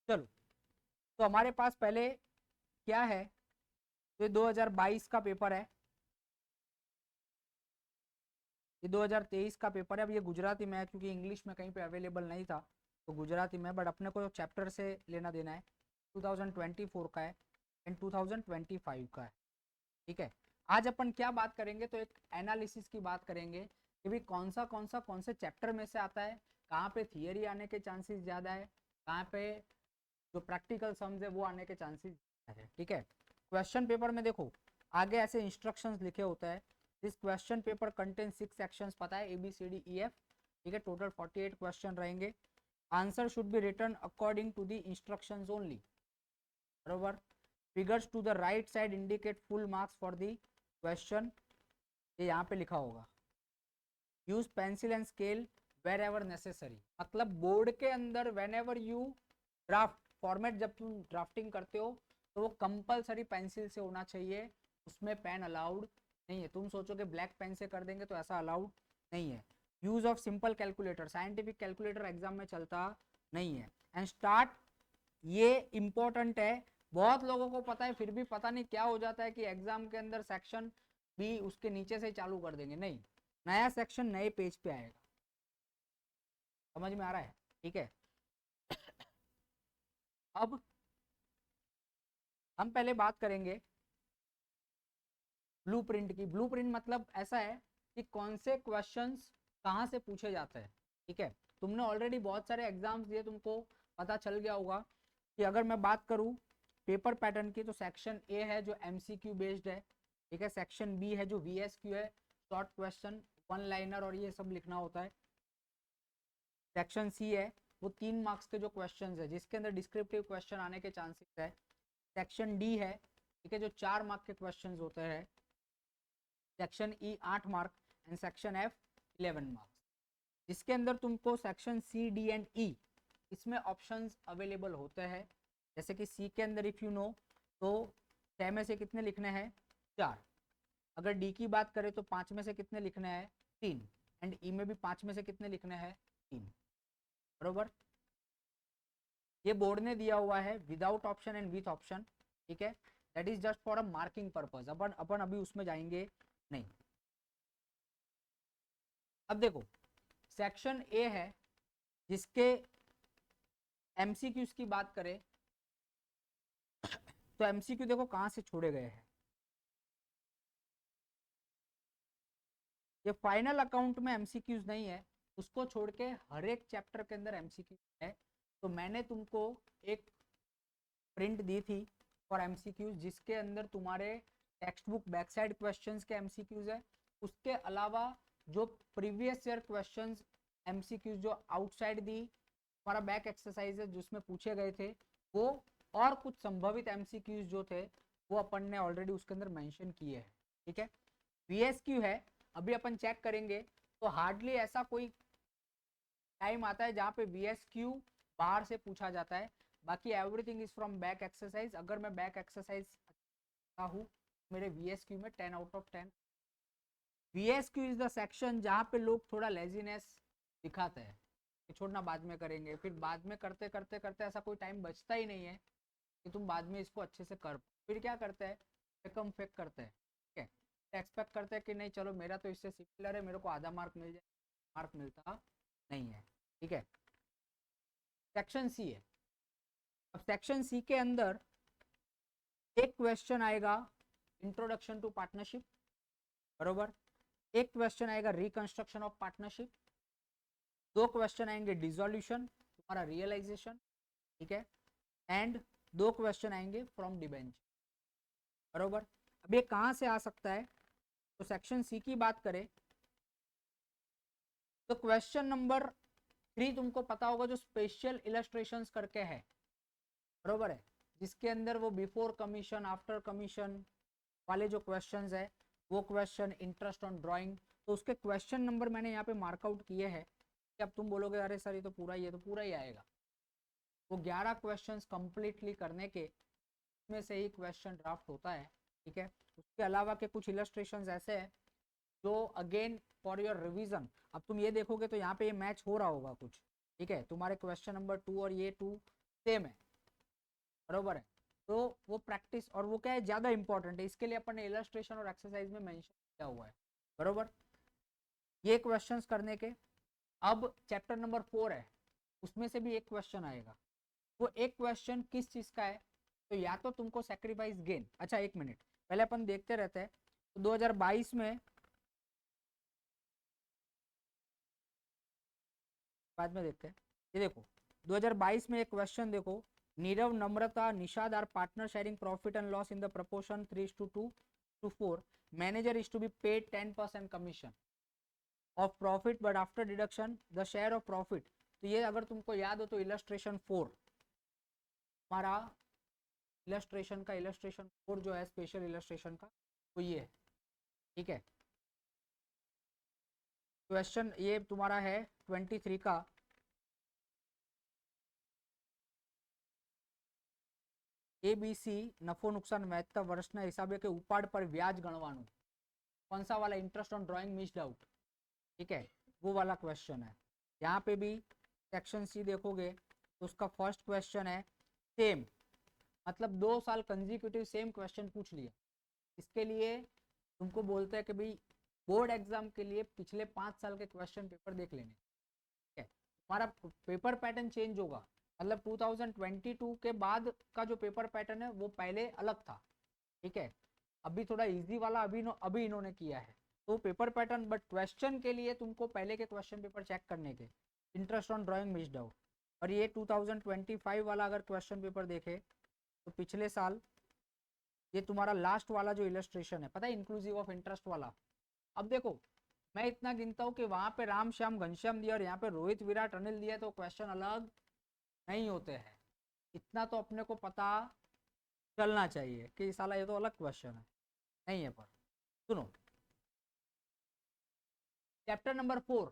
चलो, तो हमारे पास पहले क्या है, तो ये 2022 का पेपर है, ये 2023 का पेपर है। अब ये गुजराती में है क्योंकि इंग्लिश में कहीं पे अवेलेबल नहीं था, तो गुजराती में, बट अपने को चैप्टर से लेना देना है। 2024 का है एंड 2025 का है। ठीक है, आज अपन क्या बात करेंगे, तो एक एनालिसिस की बात करेंगे कि भाई कौन से चैप्टर में से आता है, कहाँ पे थियरी आने के चांसेस ज़्यादा है, कहाँ पे जो प्रैक्टिकल सम्स है वो आने के चांसेस ज़्यादा है। ठीक है, क्वेश्चन पेपर में देखो आगे ऐसे इंस्ट्रक्शंस लिखे होते हैं, this question paper contain 6 sections, पता है ABCDEF। ठीक है, टोटल 48 क्वेश्चन रहेंगे। Answer should be written according to the instructions only, बरोबर। Figures to the right side indicate full marks for the question, ये यहाँ पे लिखा होगा। Use pencil and scale wherever necessary, मतलब बोर्ड के अंदर whenever you draft format, जब तुम ड्राफ्टिंग करते हो तो वो कंपलसरी पेंसिल से होना चाहिए, उसमें पेन अलाउड नहीं है। तुम सोचोगे ब्लैक पेन से कर देंगे, तो ऐसा अलाउड नहीं है। Use of simple calculator, scientific calculator exam में चलता नहीं है। एंड स्टार्ट, ये इंपॉर्टेंट है, बहुत लोगों को पता है, फिर भी पता नहीं क्या हो जाता है कि एग्जाम के अंदर सेक्शन बी उसके नीचे से ही चालू कर देंगे। नहीं, नया सेक्शन नए पेज पे आएगा। समझ में आ रहा है? ठीक है, अब हम पहले बात करेंगे ब्लूप्रिंट की। ब्लूप्रिंट मतलब ऐसा है कि कौन से क्वेश्चंस कहाँ से पूछे जाते हैं। ठीक है, तुमने ऑलरेडी बहुत सारे एग्जाम्स दिए, तुमको पता चल गया होगा कि अगर मैं बात करूं पेपर पैटर्न की, तो सेक्शन ए है जो MCQ बेस्ड है। ठीक है, सेक्शन बी है जो VSQ है, शॉर्ट क्वेश्चन, वन लाइनर और ये सब लिखना होता है। सेक्शन सी है वो 3 मार्क्स के जो क्वेश्चंस है, जिसके अंदर डिस्क्रिप्टिव क्वेश्चन आने के चांसेस है। सेक्शन डी है, ठीक है, जो 4 मार्क के क्वेश्चंस होते हैं। Section E 8 mark and section F 11 marks, जिसके अंदर तुमको सेक्शन सी डी एंड ई, इसमें ऑप्शंस अवेलेबल होते हैं। जैसे कि सी के अंदर इफ यू नो, तो 6 में से कितने लिखने हैं, 4। अगर डी की बात करें तो 5 में से कितने लिखने हैं, 3। एंड ई में भी 5 में से कितने लिखने हैं, 3, बरोबर। ये बोर्ड ने दिया हुआ है without option and with option. ठीक है, that is just for a marking purpose, अपन अपन अभी उसमें जाएंगे नहीं। अब देखो, सेक्शन ए है जिसके MCQs की बात करें, तो MCQ देखो कहां से छोड़े गए हैं। ये फाइनल अकाउंट में MCQs नहीं है, उसको छोड़ के हर एक चैप्टर के अंदर MCQ है। तो मैंने तुमको एक प्रिंट दी थी फॉर MCQs, जिसके अंदर तुम्हारे text book back side questions के MCQs है। उसके अलावा जो प्रीवियस ईयर क्वेश्चंस MCQs जो आउटसाइड दी हमारा बैक एक्सरसाइज है जिसमें पूछे गए थे, वो और कुछ संभावित MCQs जो थे वो अपन ने ऑलरेडी उसके अंदर मेंशन किए हैं। ठीक है, VSQ है, अभी अपन चेक करेंगे, तो हार्डली ऐसा कोई टाइम आता है जहां पे VSQ बाहर से पूछा जाता है। बाकी everything is from back exercise. अगर मैं बैक एक्सरसाइज का हूँ, मेरे VSQ में 10 out of 10। VSQ is the section जहां पे लोग थोड़ा लेजीनेस दिखाते हैं कि छोड़ना बाद में करेंगे, फिर बाद में करते करते करते ऐसा कोई टाइम बचता ही नहीं है कि तुम बाद में इसको अच्छे से कर, फिर क्या करते हैं, फेकम फेक करते हैं। ठीक है, एक्सपेक्ट करते हैं कि नहीं चलो मेरा तो इससे सिमिलर है, मेरे को आधा मार्क मिल जाए, मार्क मिलता नहीं है। ठीक है, सेक्शन सी है। अब सेक्शन सी के अंदर एक क्वेश्चन आएगा इंट्रोडक्शन टू पार्टनरशिप, बरोबर। एक क्वेश्चन आएगा रिकंस्ट्रक्शन ऑफ पार्टनरशिप। 2 क्वेश्चन आएंगे डिसोल्यूशन, तुम्हारा रियलाइजेशन। ठीक है, एंड 2 क्वेश्चन आएंगे फ्रॉम डिबेंचर, बरोबर। अब ये कहां से आ सकता है, तो सेक्शन सी की बात करें तो क्वेश्चन नंबर 3 तुमको पता होगा, जो स्पेशल इलस्ट्रेशंस करके है, बरोबर है, जिसके अंदर वो बिफोर कमीशन आफ्टर कमीशन वाले जो क्वेश्चंस है, वो क्वेश्चन, इंटरेस्ट ऑन ड्राइंग, तो उसके क्वेश्चन नंबर मैंने यहाँ पे मार्कआउट किए हैं कि अब तुम बोलोगे अरे सर ये तो पूरा ही है, तो पूरा ही आएगा। वो 11 क्वेश्चंस कंप्लीटली करने के में से ही क्वेश्चन ड्राफ्ट होता है। ठीक है, उसके अलावा के कुछ इलस्ट्रेशंस ऐसे हैं जो अगेन फॉर योर रिवीजन, अब तुम ये देखोगे तो यहाँ पे ये मैच हो रहा होगा कुछ। ठीक है, तुम्हारे क्वेश्चन नंबर 2 और ये 2 सेम है, बरोबर है। तो वो प्रैक्टिस और वो क्या है ज्यादा इंपॉर्टेंट है, इसके लिए अपन ने इलस्ट्रेशन और एक्सरसाइज में मेंशन किया हुआ है। बरोबर, ये क्वेश्चंस करने के। अब चैप्टर नंबर 4 है, उसमें से भी एक क्वेश्चन आएगा। वो एक क्वेश्चन किस चीज का है, तो या तो तुमको सैक्रिफाइस गेन, अच्छा एक मिनट पहले अपन देखते रहते हैं। तो 2022 में, बाद में देखते हैं। ये देखो 2022 में एक क्वेश्चन देखो, Nirav Namrata Nishad are partner sharing profit and loss in the proportion 3:2:4, manager is to be paid 10% commission of profit but after deduction the share of profit. तो ये अगर तुमको याद हो तो इलस्ट्रेशन 4, हमारा इलस्ट्रेशन 4 जो है स्पेशल इलस्ट्रेशन का, तो ये है। ठीक है, क्वेश्चन ये तुम्हारा है 23 का। एबीसी नफो नुकसान વહેતા વર્ષના હિસાબે કે ઉપાડ પર વ્યાજ ગણવાનું, कौन सा वाला, interest on drawing missed out. ठीक है, वो वाला क्वेश्चन है। यहाँ पे भी सेक्शन सी देखोगे तो उसका फर्स्ट क्वेश्चन है सेम, मतलब 2 साल कंजिक्यूटिव सेम क्वेश्चन पूछ लिया। इसके लिए तुमको बोलते हैं कि भाई बोर्ड एग्जाम के लिए पिछले 5 साल के क्वेश्चन पेपर देख लेने। ठीक है, हमारा पेपर पैटर्न चेंज होगा, मतलब 2022 के बाद का जो पेपर पैटर्न है वो पहले अलग था। ठीक है, अभी थोड़ा इजी वाला अभी इन्होंने किया है, तो पेपर पैटर्न, बट क्वेश्चन के लिए तुमको पहले के क्वेश्चन पेपर चेक करने के, interest on drawing missed out. और ये 2025 वाला अगर क्वेश्चन पेपर देखे तो पिछले साल ये तुम्हारा लास्ट वाला जो इलस्ट्रेशन है, पता है इंक्लूसिव ऑफ इंटरेस्ट वाला। अब देखो मैं इतना गिनता हूँ कि वहां पे राम श्याम घनश्याम दिया और यहाँ पे रोहित विराट अनिल दिया, तो क्वेश्चन अलग नहीं होते हैं। इतना तो अपने को पता चलना चाहिए कि साला ये तो अलग क्वेश्चन है, नहीं है। पर सुनो, chapter number 4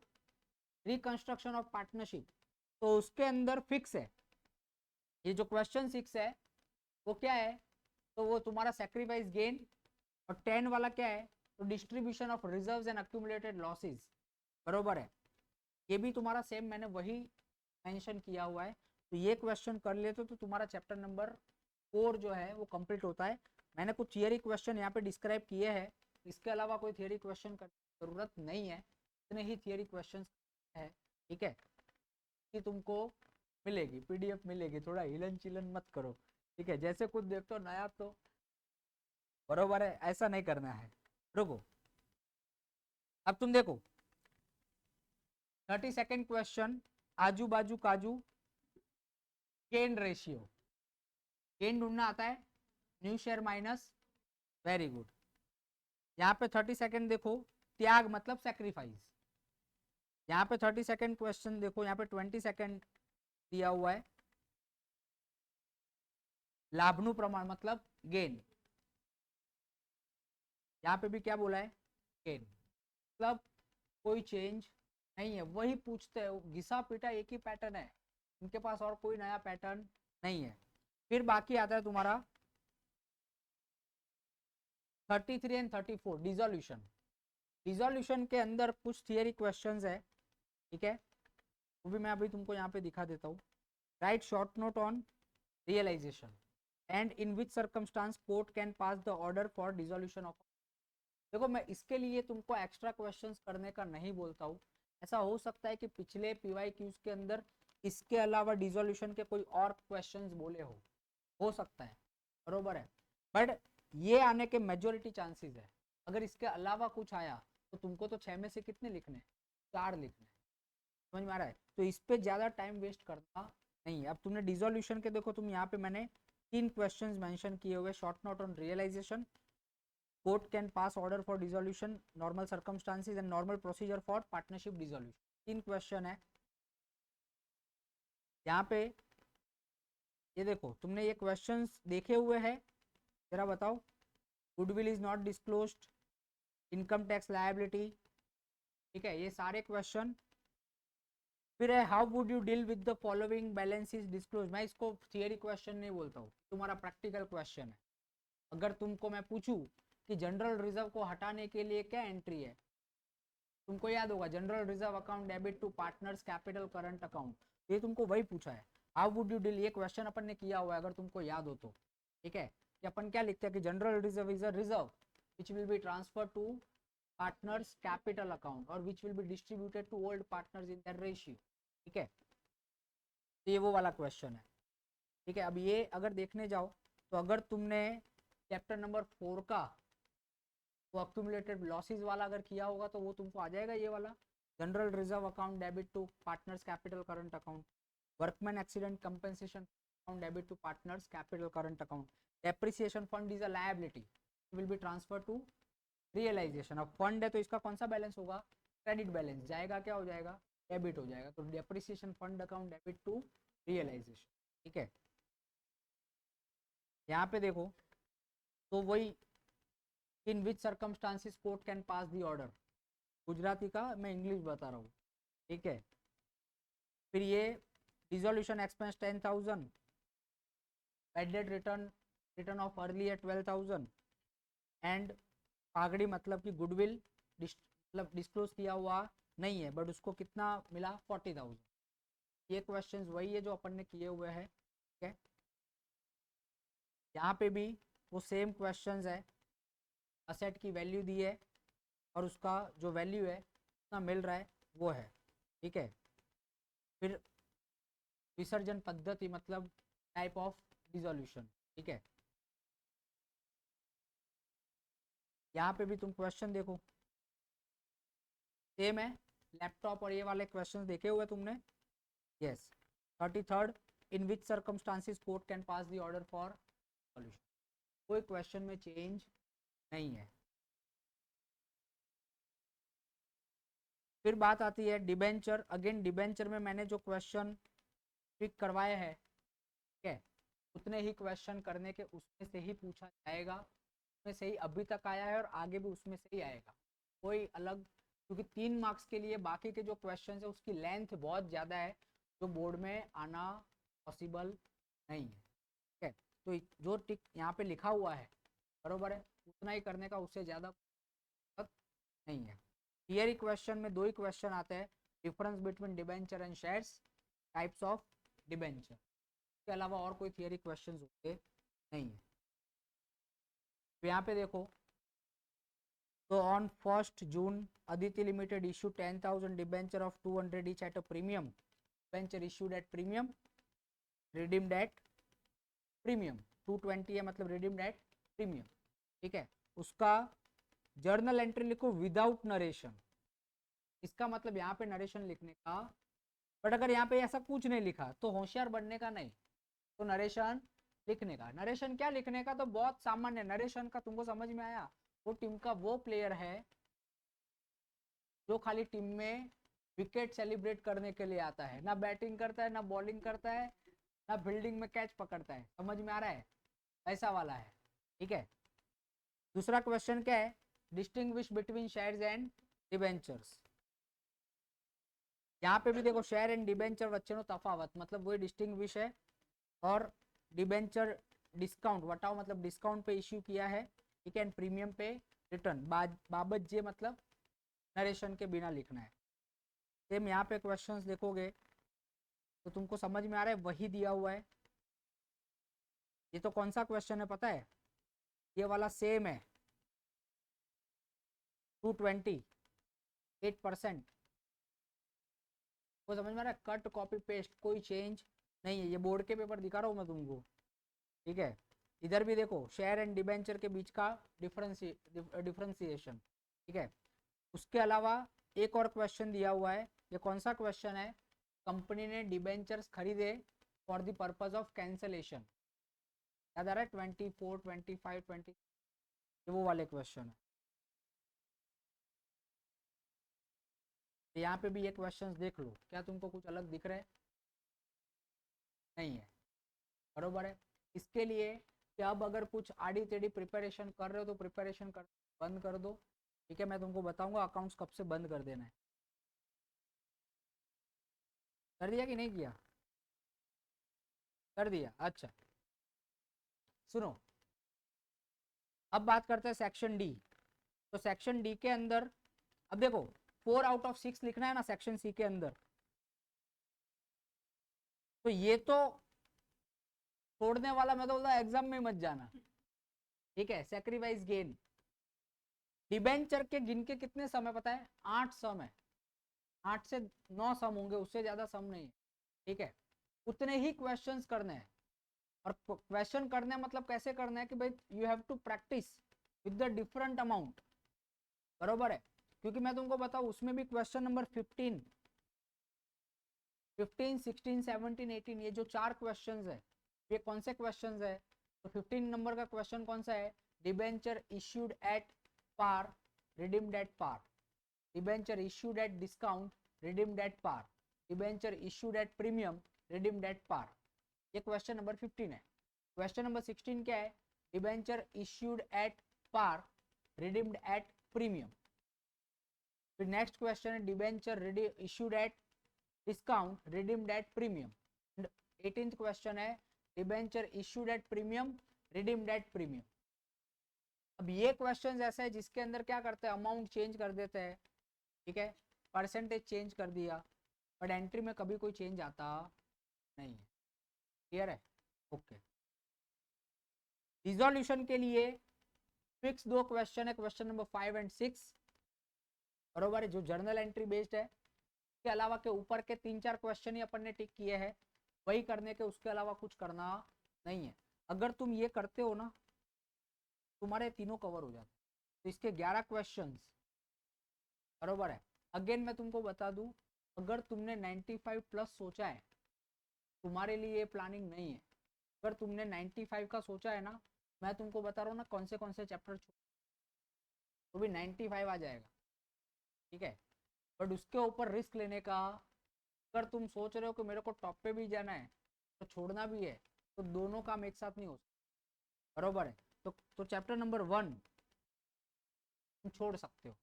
reconstruction of partnership, तो उसके अंदर फिक्स है ये जो क्वेश्चन 6 है वो क्या है, तो वो तुम्हारा सैक्रिफाइस गेन, और 10 वाला क्या है, तो distribution of reserves and accumulated losses. बरोबर है, ये भी तुम्हारा सेम मैंने वही मेंशन किया हुआ है। तो ये क्वेश्चन कर लेते तो तुम्हारा चैप्टर नंबर 4 जो है वो कंप्लीट होता है। मैंने कुछ थियरी क्वेश्चन यहाँ पे डिस्क्राइब किए हैं, इसके अलावा कोई थियरी क्वेश्चन करने की जरूरत नहीं है, इतने ही थियरी क्वेश्चन है। ठीक है, कि तुमको मिलेगी पीडीएफ मिलेगी, थोड़ा हिलन चिलन मत करो। ठीक है, जैसे कुछ देखते हो नया तो बरोबर है, ऐसा नहीं करना है। रुको, अब तुम देखो 32nd क्वेश्चन, आजू बाजू काजू गेन रेशियो, गेन ढूंढना आता है, new share minus, very good. यहाँ पे 32nd देखो, त्याग मतलब सैक्रिफाइस। यहाँ पे 32nd क्वेश्चन देखो, यहाँ पे 22nd दिया हुआ है, लाभनु प्रमाण मतलब गेन। यहाँ पे भी क्या बोला है, गेन, मतलब कोई चेंज नहीं है, वही पूछते हैं, घिसा पीटा एक ही पैटर्न है, इनके पास और कोई नया पैटर्न नहीं है। फिर बाकी आता है तुम्हारा 33 एंड 34 डिसोल्यूशन। डिसोल्यूशन के अंदर कुछ थियरी क्वेश्चंस है। ठीक है, वो भी मैं अभी तुमको यहाँ पे दिखा देता हूँ। Write short note on realisation and in which circumstance court can pass the order for dissolution of. देखो मैं इसके लिए तुमको एक्स्ट्रा क्वेश्चंस करने का नहीं बोलता हूँ, ऐसा हो सकता है कि पिछले PYQs के अंदर इसके अलावा डिसोल्यूशन के कोई और क्वेश्चंस बोले हो सकता है, बरोबर है, बट ये आने के मेजोरिटी चांसेस है। अगर इसके अलावा कुछ आया तो तुमको तो 6 में से कितने लिखने, 4 लिखने, समझ में आ रहा है, तो इस पे ज्यादा टाइम वेस्ट करना नहीं है। अब तुमने डिसोल्यूशन के देखो, तुम यहाँ पे मैंने 3 क्वेश्चंस मेंशन किए हुए, short note on realisation, court can pass order for dissolution, normal circumstances and normal procedure for partnership dissolution, 3 question है यहाँ पे। ये देखो तुमने ये क्वेश्चंस देखे हुए हैं, जरा बताओ। Goodwill is not disclosed, income tax liability, ठीक है, ये सारे क्वेश्चन। फिर है how would you deal with the following balance is disclose. मैं इसको थियरी क्वेश्चन नहीं बोलता हूँ, तुम्हारा प्रैक्टिकल क्वेश्चन है। अगर तुमको मैं पूछूं कि जनरल रिजर्व को हटाने के लिए क्या एंट्री है, तुमको याद होगा general reserve account debit to partners capital current account, ये तुमको वही पूछा है। हाउ वुड यू डील, ये क्वेश्चन अपन ने किया हुआ है अगर तुमको याद हो तो, ठीक है। कि अपन क्या लिखते हैं कि general reserve is a reserve which will be transfer to partners capital account और which will be distributed to old partners in their ratio, ठीक है। तो ये वो वाला क्वेश्चन है, ठीक है। अब ये अगर देखने जाओ तो अगर तुमने चैप्टर नंबर 4 का वो अक्यूमुलेटेड लॉसेस वाला अगर किया होगा तो वो तुमको आ जाएगा ये वाला, general reserve account debit to partners capital current account, workman accident compensation account debit to partners capital current account, depreciation fund is a liability will be transfer to realisation. अब फंड है तो इसका कौन सा बैलेंस होगा, credit balance जाएगा, क्या हो जाएगा, डेबिट हो जाएगा। तो depreciation fund account debit to realisation, ठीक है। यहाँ पे देखो तो वही in which circumstances court can pass the order, Gujarati का मैं इंग्लिश बता रहा हूँ, ठीक है। फिर ये dissolution expense 10,000, bad debt return of early है 12,000 एंड पागड़ी मतलब कि गुडविल मतलब डिस्क्लोज किया हुआ नहीं है बट उसको कितना मिला 40,000। ये क्वेश्चंस वही है जो अपन ने किए हुए हैं, ठीक है। यहाँ पे भी वो सेम क्वेश्चंस है, असेट की वैल्यू दी है और उसका जो वैल्यू है कितना मिल रहा है वो है, ठीक है। फिर विसर्जन पद्धति मतलब टाइप ऑफ डिसोल्यूशन, ठीक है। यहाँ पे भी तुम क्वेश्चन देखो सेम है, लैपटॉप और ये वाले क्वेश्चंस देखे हुए तुमने, yes. 33rd, in which circumstances court can pass the order for solution, कोई क्वेश्चन में चेंज नहीं है। फिर बात आती है डिबेंचर, अगेन डिबेंचर में मैंने जो क्वेश्चन पिक करवाए हैं, ठीक है, उतने ही क्वेश्चन करने के उसमें से ही पूछा जाएगा, उसमें से ही अभी तक आया है और आगे भी उसमें से ही आएगा, कोई अलग, क्योंकि 3 मार्क्स के लिए बाकी के जो क्वेश्चन है उसकी लेंथ बहुत ज़्यादा है जो बोर्ड में आना पॉसिबल नहीं है, ठीक है। तो जो टिक यहाँ पे लिखा हुआ है बरोबर है, उतना ही करने का, उससे ज़्यादा नहीं है। थियरी क्वेश्चन में 2 ही क्वेश्चन आते हैं, difference between debenture and shares, types of debenture, इसके अलावा और कोई थियरी क्वेश्चन होते नहीं है। तो यहाँ पे देखो तो on 1 June Aditi limited issue 10,000 debenture of 200 each at a premium, debenture issued at premium, redeemed at premium, 220 है मतलब रिडीम्ड एट प्रीमियम, ठीक है। उसका जर्नल एंट्री लिखो विदाउट नरेशन, इसका मतलब यहाँ पे नरेशन लिखने का, बट अगर यहाँ पे ऐसा कुछ नहीं लिखा तो होशियार बनने का नहीं, तो नरेशन लिखने का। नरेशन क्या लिखने का, तो बहुत सामान्य नरेशन का तुमको समझ में आया, वो टीम का वो प्लेयर है जो खाली टीम में विकेट सेलिब्रेट करने के लिए आता है, ना बैटिंग करता है, ना बॉलिंग करता है, ना फील्डिंग में कैच पकड़ता है, समझ में आ रहा है, ऐसा वाला है, ठीक है। दूसरा क्वेश्चन क्या है, distinguish between shares and debentures, यहाँ पे भी देखो शेयर एंड डिबेंचर वच्चेनो तफावत मतलब वही डिस्टिंग्विश है, और डिबेंचर डिस्काउंट वटाओ मतलब डिस्काउंट पे इश्यू किया है, ठीक है, एंड प्रीमियम पे रिटर्न बाबत जे मतलब नरेशन के बिना लिखना है। सेम यहाँ पे क्वेश्चंस देखोगे तो तुमको समझ में आ रहा है वही दिया हुआ है। ये तो कौन सा क्वेश्चन है पता है, ये वाला सेम है, 228%, वो समझ में आ रहा है, कट कॉपी पेस्ट कोई चेंज नहीं है, ये बोर्ड के पेपर दिखा रहा हूँ मैं तुमको, ठीक है। इधर भी देखो शेयर एंड डिबेंचर के बीच का डिफरेंशिएशन, ठीक है। उसके अलावा एक और क्वेश्चन दिया हुआ है, ये कौन सा क्वेश्चन है, कंपनी ने डिबेंचर्स खरीदे for the purpose of cancellation, याद आ रहा है 24, 25, 20, ये वो वाले क्वेश्चन है। यहाँ पे भी ये क्वेश्चंस देख लो, क्या तुमको कुछ अलग दिख रहा है, नहीं है, बरोबर है। इसके लिए कि अब अगर कुछ आड़ी टेढ़ी प्रिपरेशन कर रहे हो तो प्रिपरेशन कर बंद कर दो, ठीक है। मैं तुमको बताऊंगा अकाउंट्स कब से बंद कर देना है, कर दिया कि नहीं किया, कर दिया, अच्छा। सुनो अब बात करते हैं सेक्शन डी। तो सेक्शन डी के अंदर अब देखो 4 आउट ऑफ 6 लिखना है ना सेक्शन सी के अंदर, तो ये तो छोड़ने वाला, मैं तो बोलता एग्जाम में मत जाना, ठीक है। सैक्रिफाइस गेन, डिबेंचर के गिन के कितने सम है पता है? 8 सम है, 8 से 9 सम होंगे, उससे ज्यादा सम नहीं है, ठीक है। उतने ही क्वेश्चंस करने हैं, और क्वेश्चन करने मतलब कैसे करना है कि भाई you have to practise with the different amount, बरोबर है। क्योंकि मैं तुमको बताऊं उसमें भी क्वेश्चन नंबर 15, 16, 17, 18, ये जो 4 क्वेश्चंस है, ये कौन से क्वेश्चंस है? तो 15 नंबर का क्वेश्चन कौन सा है? Debenture issued at par, redeemed at par, debenture issued at discount, redeemed at par, debenture issued at premium, redeemed at par. ये क्वेश्चन नंबर 15 है। क्वेश्चन नंबर 16 क्या है? Debenture issued at par, redeemed at premium. फिर next question है debenture issued at discount, redeemed at premium. 18th question है debenture issued at premium, redeemed at premium. अब ये question ऐसा है जिसके अंदर क्या करते हैं, अमाउंट चेंज कर देते हैं, ठीक है, परसेंटेज चेंज कर दिया, बट एंट्री में कभी कोई चेंज आता नहीं है। क्लियर है? ओके। रिजोल्यूशन के लिए फिक्स 2 क्वेश्चन है, क्वेश्चन नंबर 5 एंड 6, बरोबर है, जो जर्नल एंट्री बेस्ड है। इसके अलावा के ऊपर के 3-4 क्वेश्चन ही अपन ने टिक किए हैं, वही करने के, उसके अलावा कुछ करना नहीं है। अगर तुम ये करते हो ना, तुम्हारे तीनों कवर हो जाते। तो इसके 11 क्वेश्चंस, बरोबर है। अगेन मैं तुमको बता दूं, अगर तुमने 95 प्लस सोचा है, तुम्हारे लिए ये प्लानिंग नहीं है। अगर तुमने 95 का सोचा है ना, मैं तुमको बता रहा हूँ ना कौन से चैप्टर तो भी 95 आ जाएगा, ठीक है। बट उसके ऊपर रिस्क लेने का, अगर तुम सोच रहे हो कि मेरे को टॉप पे भी जाना है तो छोड़ना भी है, तो दोनों काम एक साथ नहीं हो सकता, बरोबर है। तो चैप्टर नंबर 1 तुम छोड़ सकते हो,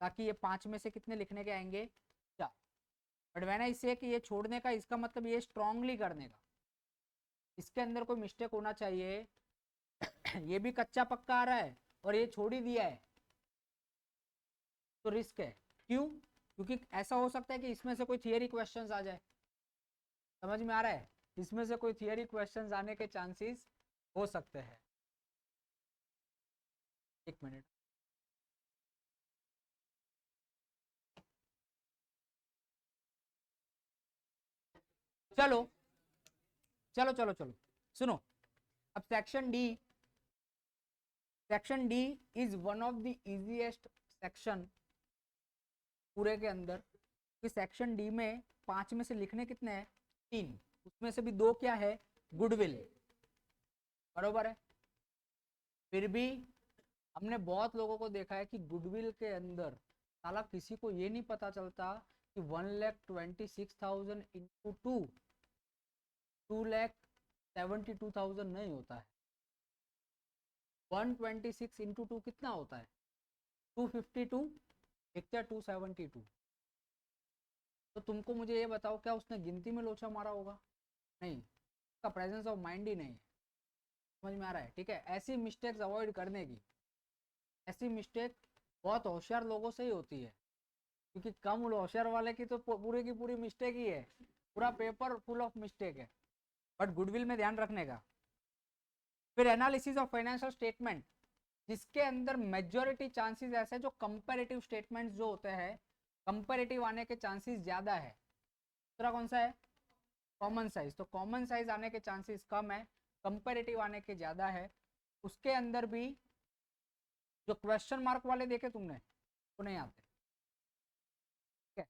ताकि ये 5 में से कितने लिखने के आएंगे? 4। बट मैंने इसे कि ये छोड़ने का इसका मतलब ये स्ट्रांगली करने का, इसके अंदर कोई मिस्टेक होना चाहिए। ये भी कच्चा पक्का आ रहा है और ये छोड़ ही दिया है, तो रिस्क है। क्यों? क्योंकि ऐसा हो सकता है कि इसमें से कोई थियरी क्वेश्चंस आ जाए, समझ में आ रहा है? इसमें से कोई थियरी क्वेश्चंस आने के चांसेस हो सकते हैं। एक मिनट, चलो चलो चलो चलो सुनो। अब section D is one of the easiest section पूरे के अंदर, कि सेक्शन डी में 5 में से लिखने कितने हैं? 3, उसमें से भी 2 क्या है? गुडविल, बरोबर है। फिर भी हमने बहुत लोगों को देखा है कि गुडविल के अंदर साला किसी को ये नहीं पता चलता कि 1,26,000 इंटू 2,72,000 नहीं होता है। 126 इंटू 2 कितना होता है? 252, एक 272। तो तुमको मुझे ये बताओ, क्या उसने गिनती में लोचा मारा होगा? नहीं, उसका प्रेजेंस ऑफ माइंड ही नहीं है। समझ में आ रहा है? ठीक है, ऐसी मिस्टेक्स अवॉइड करने की, ऐसी मिस्टेक बहुत होशियार लोगों से ही होती है, क्योंकि कम होशियार वाले की तो पूरी की पूरी मिस्टेक ही है, पूरा पेपर फुल ऑफ मिस्टेक है। बट गुडविल में ध्यान रखने का। फिर एनालिसिस ऑफ फाइनेंशियल स्टेटमेंट, जिसके अंदर मेजोरिटी चांसेस ऐसे जो कंपैरेटिव स्टेटमेंट्स जो होते हैं, कंपैरेटिव आने के चांसेस ज्यादा है। दूसरा कौन सा है? Common size. तो कॉमन साइज आने के चांसेस कम है, कंपैरेटिव आने के ज्यादा है। उसके अंदर भी जो क्वेश्चन मार्क वाले देखे तुमने, वो नहीं आते, ठीक है।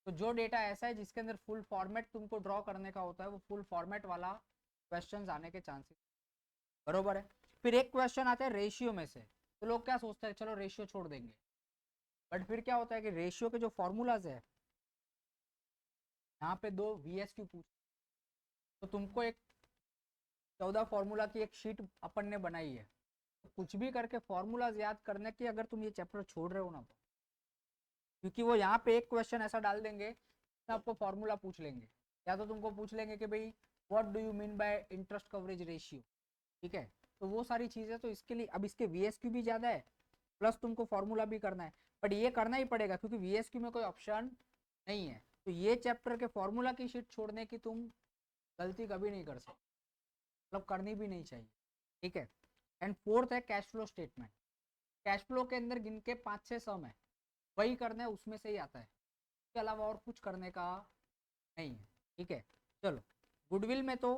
तो जो डेटा ऐसा है जिसके अंदर फुल फॉर्मेट तुमको ड्रॉ करने का होता है, वो फुल फॉर्मेट वाला क्वेश्चंस आने के चांसेस, बरोबर है। फिर एक क्वेश्चन आता है रेशियो में से, तो लोग क्या सोचते हैं, चलो रेशियो छोड़ देंगे। बट फिर क्या होता है कि रेशियो के जो फॉर्मूलाज है, यहाँ पे 2 VSQ पूछ, तो तुमको एक 14 फॉर्मूला की एक शीट अपन ने बनाई है, तो कुछ भी करके फॉर्मूलाज याद करने की, अगर तुम ये चैप्टर छोड़ रहे हो ना, तो क्योंकि वो यहाँ पे एक क्वेश्चन ऐसा डाल देंगे, आपको फॉर्मूला पूछ लेंगे, या तो तुमको पूछ लेंगे कि भाई what do you mean by interest coverage ratio, ठीक है। तो वो सारी चीजें, तो इसके लिए अब इसके VSQ भी ज्यादा है, प्लस तुमको फॉर्मूला भी करना है। बट ये करना ही पड़ेगा क्योंकि VSQ में कोई ऑप्शन नहीं है। तो ये चैप्टर के फॉर्मूला की शीट छोड़ने की तुम गलती कभी नहीं कर सकते, मतलब करनी भी नहीं चाहिए, ठीक है। एंड फोर्थ है cash flow statement. Cash flow के अंदर गिन के 5-6 सम है, वही करना है, उसमें से ही आता है, इसके अलावा और कुछ करने का नहीं है, ठीक है। चलो, गुडविल में तो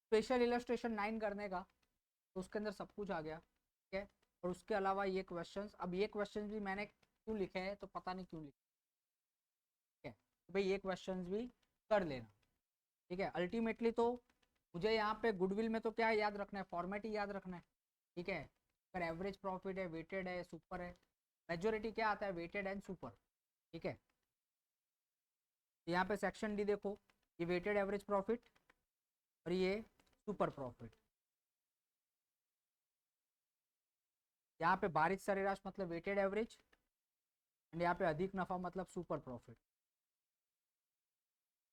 स्पेशल इलस्ट्रेशन 9 करने का, तो उसके अंदर सब कुछ आ गया, ठीक है। और उसके अलावा ये क्वेश्चंस, अब ये क्वेश्चंस भी मैंने क्यों लिखे हैं तो पता नहीं क्यों लिखे, ठीक है, तो भाई ये क्वेश्चंस भी कर लेना, ठीक है। अल्टीमेटली तो मुझे यहाँ पे गुडविल में तो क्या याद रखना है, फॉर्मेट ही याद रखना है, ठीक है। अगर एवरेज प्रॉफिट है, वेटेड है, सुपर है, मेजोरिटी क्या आता है, वेटेड एंड सुपर, ठीक है। यहाँ पे सेक्शन डी देखो, ये वेटेड एवरेज प्रॉफिट और ये सुपर प्रॉफिट। यहाँ पे भारित सरेराश मतलब वेटेड एवरेज, एंड यहाँ पे अधिक नफा मतलब सुपर प्रॉफिट।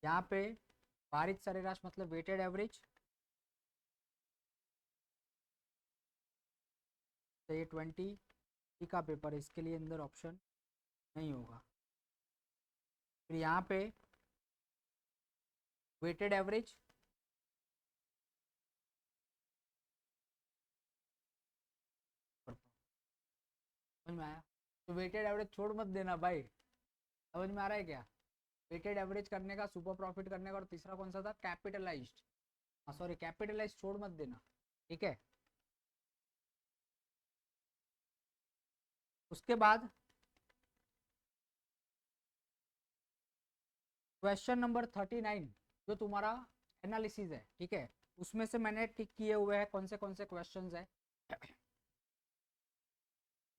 यहाँ पे भारित सरेराश मतलब वेटेड एवरेज, तो ये 20 का पेपर है, इसके लिए अंदर ऑप्शन नहीं होगा। फिर यहाँ पे वेटेड एवरेज, समझ में आया? तो वेटेड एवरेज छोड़ मत देना भाई, समझ में आ रहा है क्या? वेटेड एवरेज करने का, सुपर प्रॉफिट करने का, और तीसरा कौन सा था, कैपिटलाइज्ड, हाँ सॉरी कैपिटलाइज्ड छोड़ मत देना, ठीक है। उसके बाद क्वेश्चन नंबर 39 जो तुम्हारा एनालिसिस है, ठीक है, उसमें से मैंने टिक किए हुए हैं कौन से क्वेश्चंस है।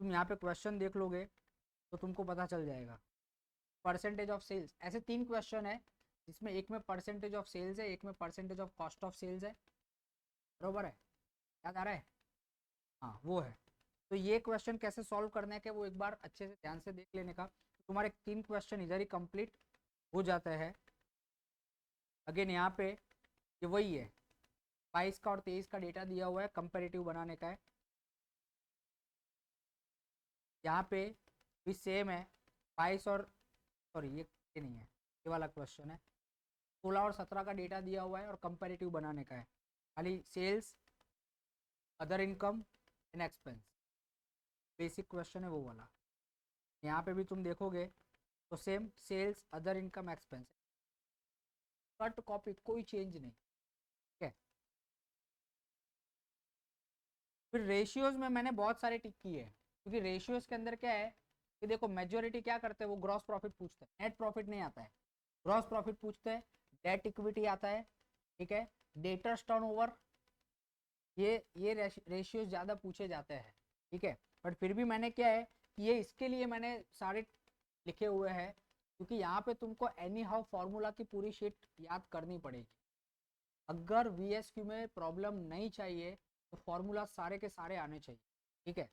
तुम यहाँ पे क्वेश्चन देख लोगे तो तुमको पता चल जाएगा। परसेंटेज ऑफ सेल्स, ऐसे 3 क्वेश्चन है, जिसमें एक में परसेंटेज ऑफ सेल्स है, एक में percentage of cost of sales है, बरोबर है, याद आ रहा है? हाँ वो है। तो ये क्वेश्चन कैसे सॉल्व करने के वो एक बार अच्छे से ध्यान से देख लेने का, तो तुम्हारे 3 क्वेश्चन इधर ही कंप्लीट हो जाता है। अगेन यहाँ पे ये वही है, 22 का और 23 का डेटा दिया हुआ है, कंपेरेटिव बनाने का है। यहाँ पे भी सेम है, 22 और सॉरी ये नहीं है, ये वाला क्वेश्चन है, 16 और 17 का डेटा दिया हुआ है और कंपेरेटिव बनाने का है, खाली sales, other income and expense, basic question है वो वाला। यहाँ पे भी तुम देखोगे तो same sales, other income, expense, cut copy, कोई चेंज नहीं, ठीक है। फिर रेशियोज में मैंने बहुत सारे टिक किए हैं, क्योंकि रेशियोज के अंदर क्या है कि देखो मेजोरिटी क्या करते हैं, वो ग्रॉस प्रॉफिट पूछते हैं, नेट प्रॉफिट नहीं आता है, ग्रॉस प्रॉफिट पूछते हैं, डेट इक्विटी आता है, ठीक है, डेटर्स टर्नओवर, ये रेशियोज ज़्यादा पूछे जाते हैं, ठीक है। बट फिर भी मैंने क्या है कि ये इसके लिए मैंने सारे लिखे हुए हैं, क्योंकि यहाँ पे तुमको एनी हाउ फॉर्मूला की पूरी शीट याद करनी पड़ेगी। अगर वीएसक्यू में प्रॉब्लम नहीं चाहिए तो फॉर्मूला सारे के सारे आने चाहिए, ठीक है।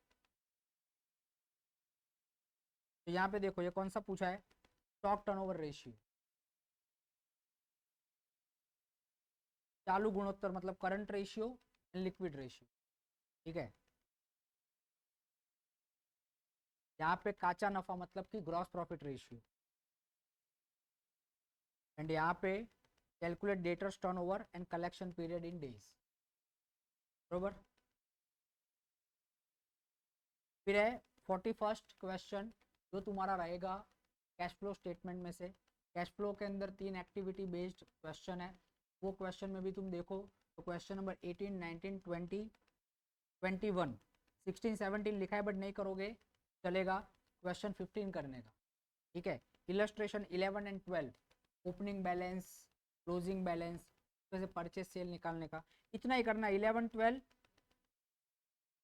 तो यहाँ पे देखो ये कौन सा पूछा है, स्टॉक टर्नओवर रेशियो, चालू गुणोत्तर मतलब current ratio and liquid ratio, ठीक है। यहाँ पे काचा नफा मतलब कि ग्रॉस प्रॉफिट रेशियो, एंड यहाँ पे calculate debtors turnover and collection period in days, बरोबर। फिर है 41st क्वेश्चन जो तुम्हारा रहेगा कैश फ्लो स्टेटमेंट में से। कैश फ्लो के अंदर 3 एक्टिविटी बेस्ड क्वेश्चन है, वो क्वेश्चन में भी तुम देखो तो क्वेश्चन नंबर 18, 19, 20, 21, 16, 17 लिखा है बट नहीं करोगे चलेगा, क्वेश्चन 15 करने का, ठीक है। Illustration 11 and 12, opening balance, closing balance, वैसे परचेस सेल निकालने का, इतना ही करना है। 11, 12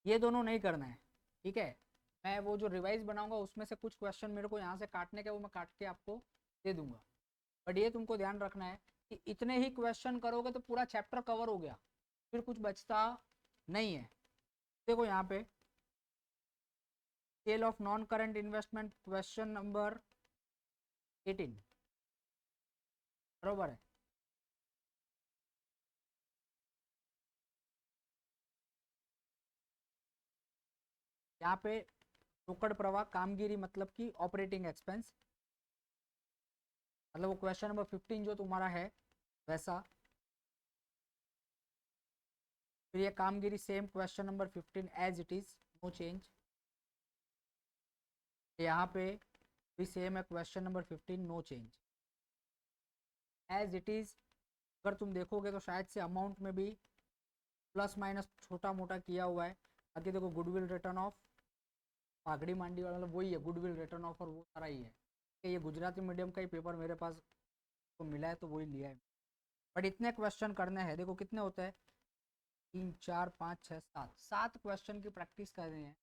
ये दोनों नहीं करना है, ठीक है। मैं वो जो रिवाइज बनाऊंगा उसमें से कुछ क्वेश्चन मेरे को यहाँ से काटने के, वो मैं काट के आपको दे दूंगा, बट ये तुमको ध्यान रखना है कि इतने ही क्वेश्चन करोगे तो पूरा चैप्टर कवर हो गया, फिर कुछ बचता नहीं है। देखो यहाँ पे sale of non current investment question number 18, बरोबर है। यहाँ पे रोकड़ प्रवाह कामगिरी मतलब कि ऑपरेटिंग एक्सपेंस, मतलब वो क्वेश्चन नंबर 15 जो तुम्हारा है वैसा। फिर ये कामगिरी same question number 15 as it is, no change. यहाँ पे भी सेम है question number 15, no change as it is. अगर तुम देखोगे तो शायद से अमाउंट में भी प्लस माइनस छोटा मोटा किया हुआ है। बाकी देखो गुडविल रिटर्न ऑफ, पागड़ी मांडी वाला मतलब वही है, गुडविल रिटर्न ऑफ और वो सारा ही है। ये गुजराती मीडियम का ही पेपर मेरे पास तो मिला है तो वही लिया है। बट इतने क्वेश्चन करने हैं, देखो कितने होते हैं, 3 4 5 6 7, 7 क्वेश्चन की प्रैक्टिस कर रहे हैं।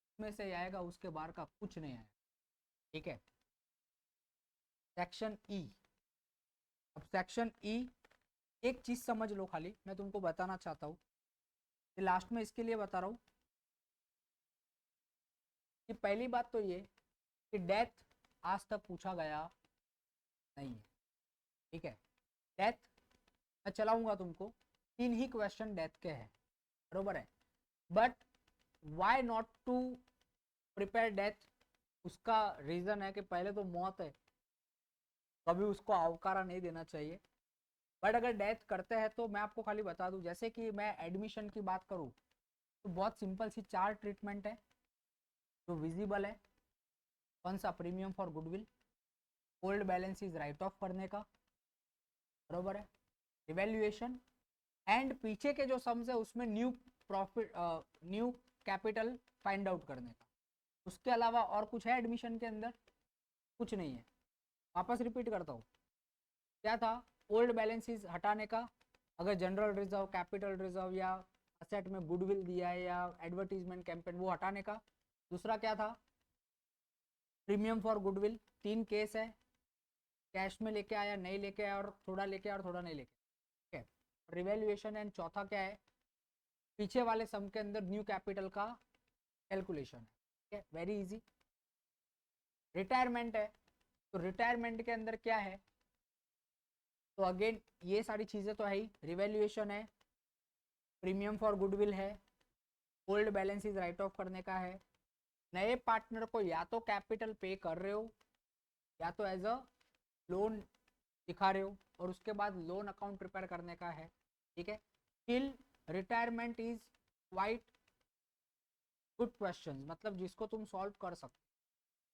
उसमें से आएगा, उसके बाहर का कुछ नहीं आएगा। ठीक है, सेक्शन ई। अब सेक्शन ई, एक चीज समझ लो खाली, मैं तुमको बताना चाहता हूँ, लास्ट में इसके लिए बता रहा हूँ कि पहली बात तो ये कि डेथ आज तक पूछा गया नहीं है। ठीक है, डेथ मैं चलाऊंगा तुमको, 3 ही क्वेश्चन डेथ के हैं, बरोबर है। But why not to prepare death, उसका रीजन है कि पहले तो मौत है, कभी उसको आवकारा नहीं देना चाहिए। बट अगर डेथ करते हैं तो मैं आपको खाली बता दूं, जैसे कि मैं एडमिशन की बात करूं तो बहुत सिंपल सी 4 ट्रीटमेंट है जो विजिबल है। कौन सा, premium for goodwill, old balance is right of करने का, बरोबर है, इवेल्युएशन, एंड पीछे के जो सम्स है उसमें new profit, new capital find out करने का। उसके अलावा और कुछ है एडमिशन के अंदर? कुछ नहीं है। वापस रिपीट करता हूँ, क्या था, ओल्ड बैलेंसेस हटाने का, अगर जनरल रिजर्व, कैपिटल रिजर्व या असेट में गुडविल दिया है या एडवर्टीजमेंट कैंपेन, वो हटाने का। दूसरा क्या था, प्रीमियम फॉर गुडविल, 3 केस है, कैश में लेके आया, नहीं लेके आया, और थोड़ा लेके आया और थोड़ा नहीं लेके। ठीक है, रिवैल्यूएशन। एंड चौथा क्या है, पीछे वाले सम के अंदर न्यू कैपिटल का कैलकुलेशन है। ठीक है, वेरी इजी। रिटायरमेंट है, तो रिटायरमेंट के अंदर क्या है, तो अगेन ये सारी चीजें तो है ही, रिवैल्यूएशन है, प्रीमियम फॉर गुडविल है, old balance is right of करने का है, नए पार्टनर को या तो कैपिटल पे कर रहे हो या तो एज अ लोन दिखा रहे हो, और उसके बाद लोन अकाउंट प्रिपेयर करने का है। ठीक है, till retirement is quite good question, मतलब जिसको तुम सॉल्व कर सकते।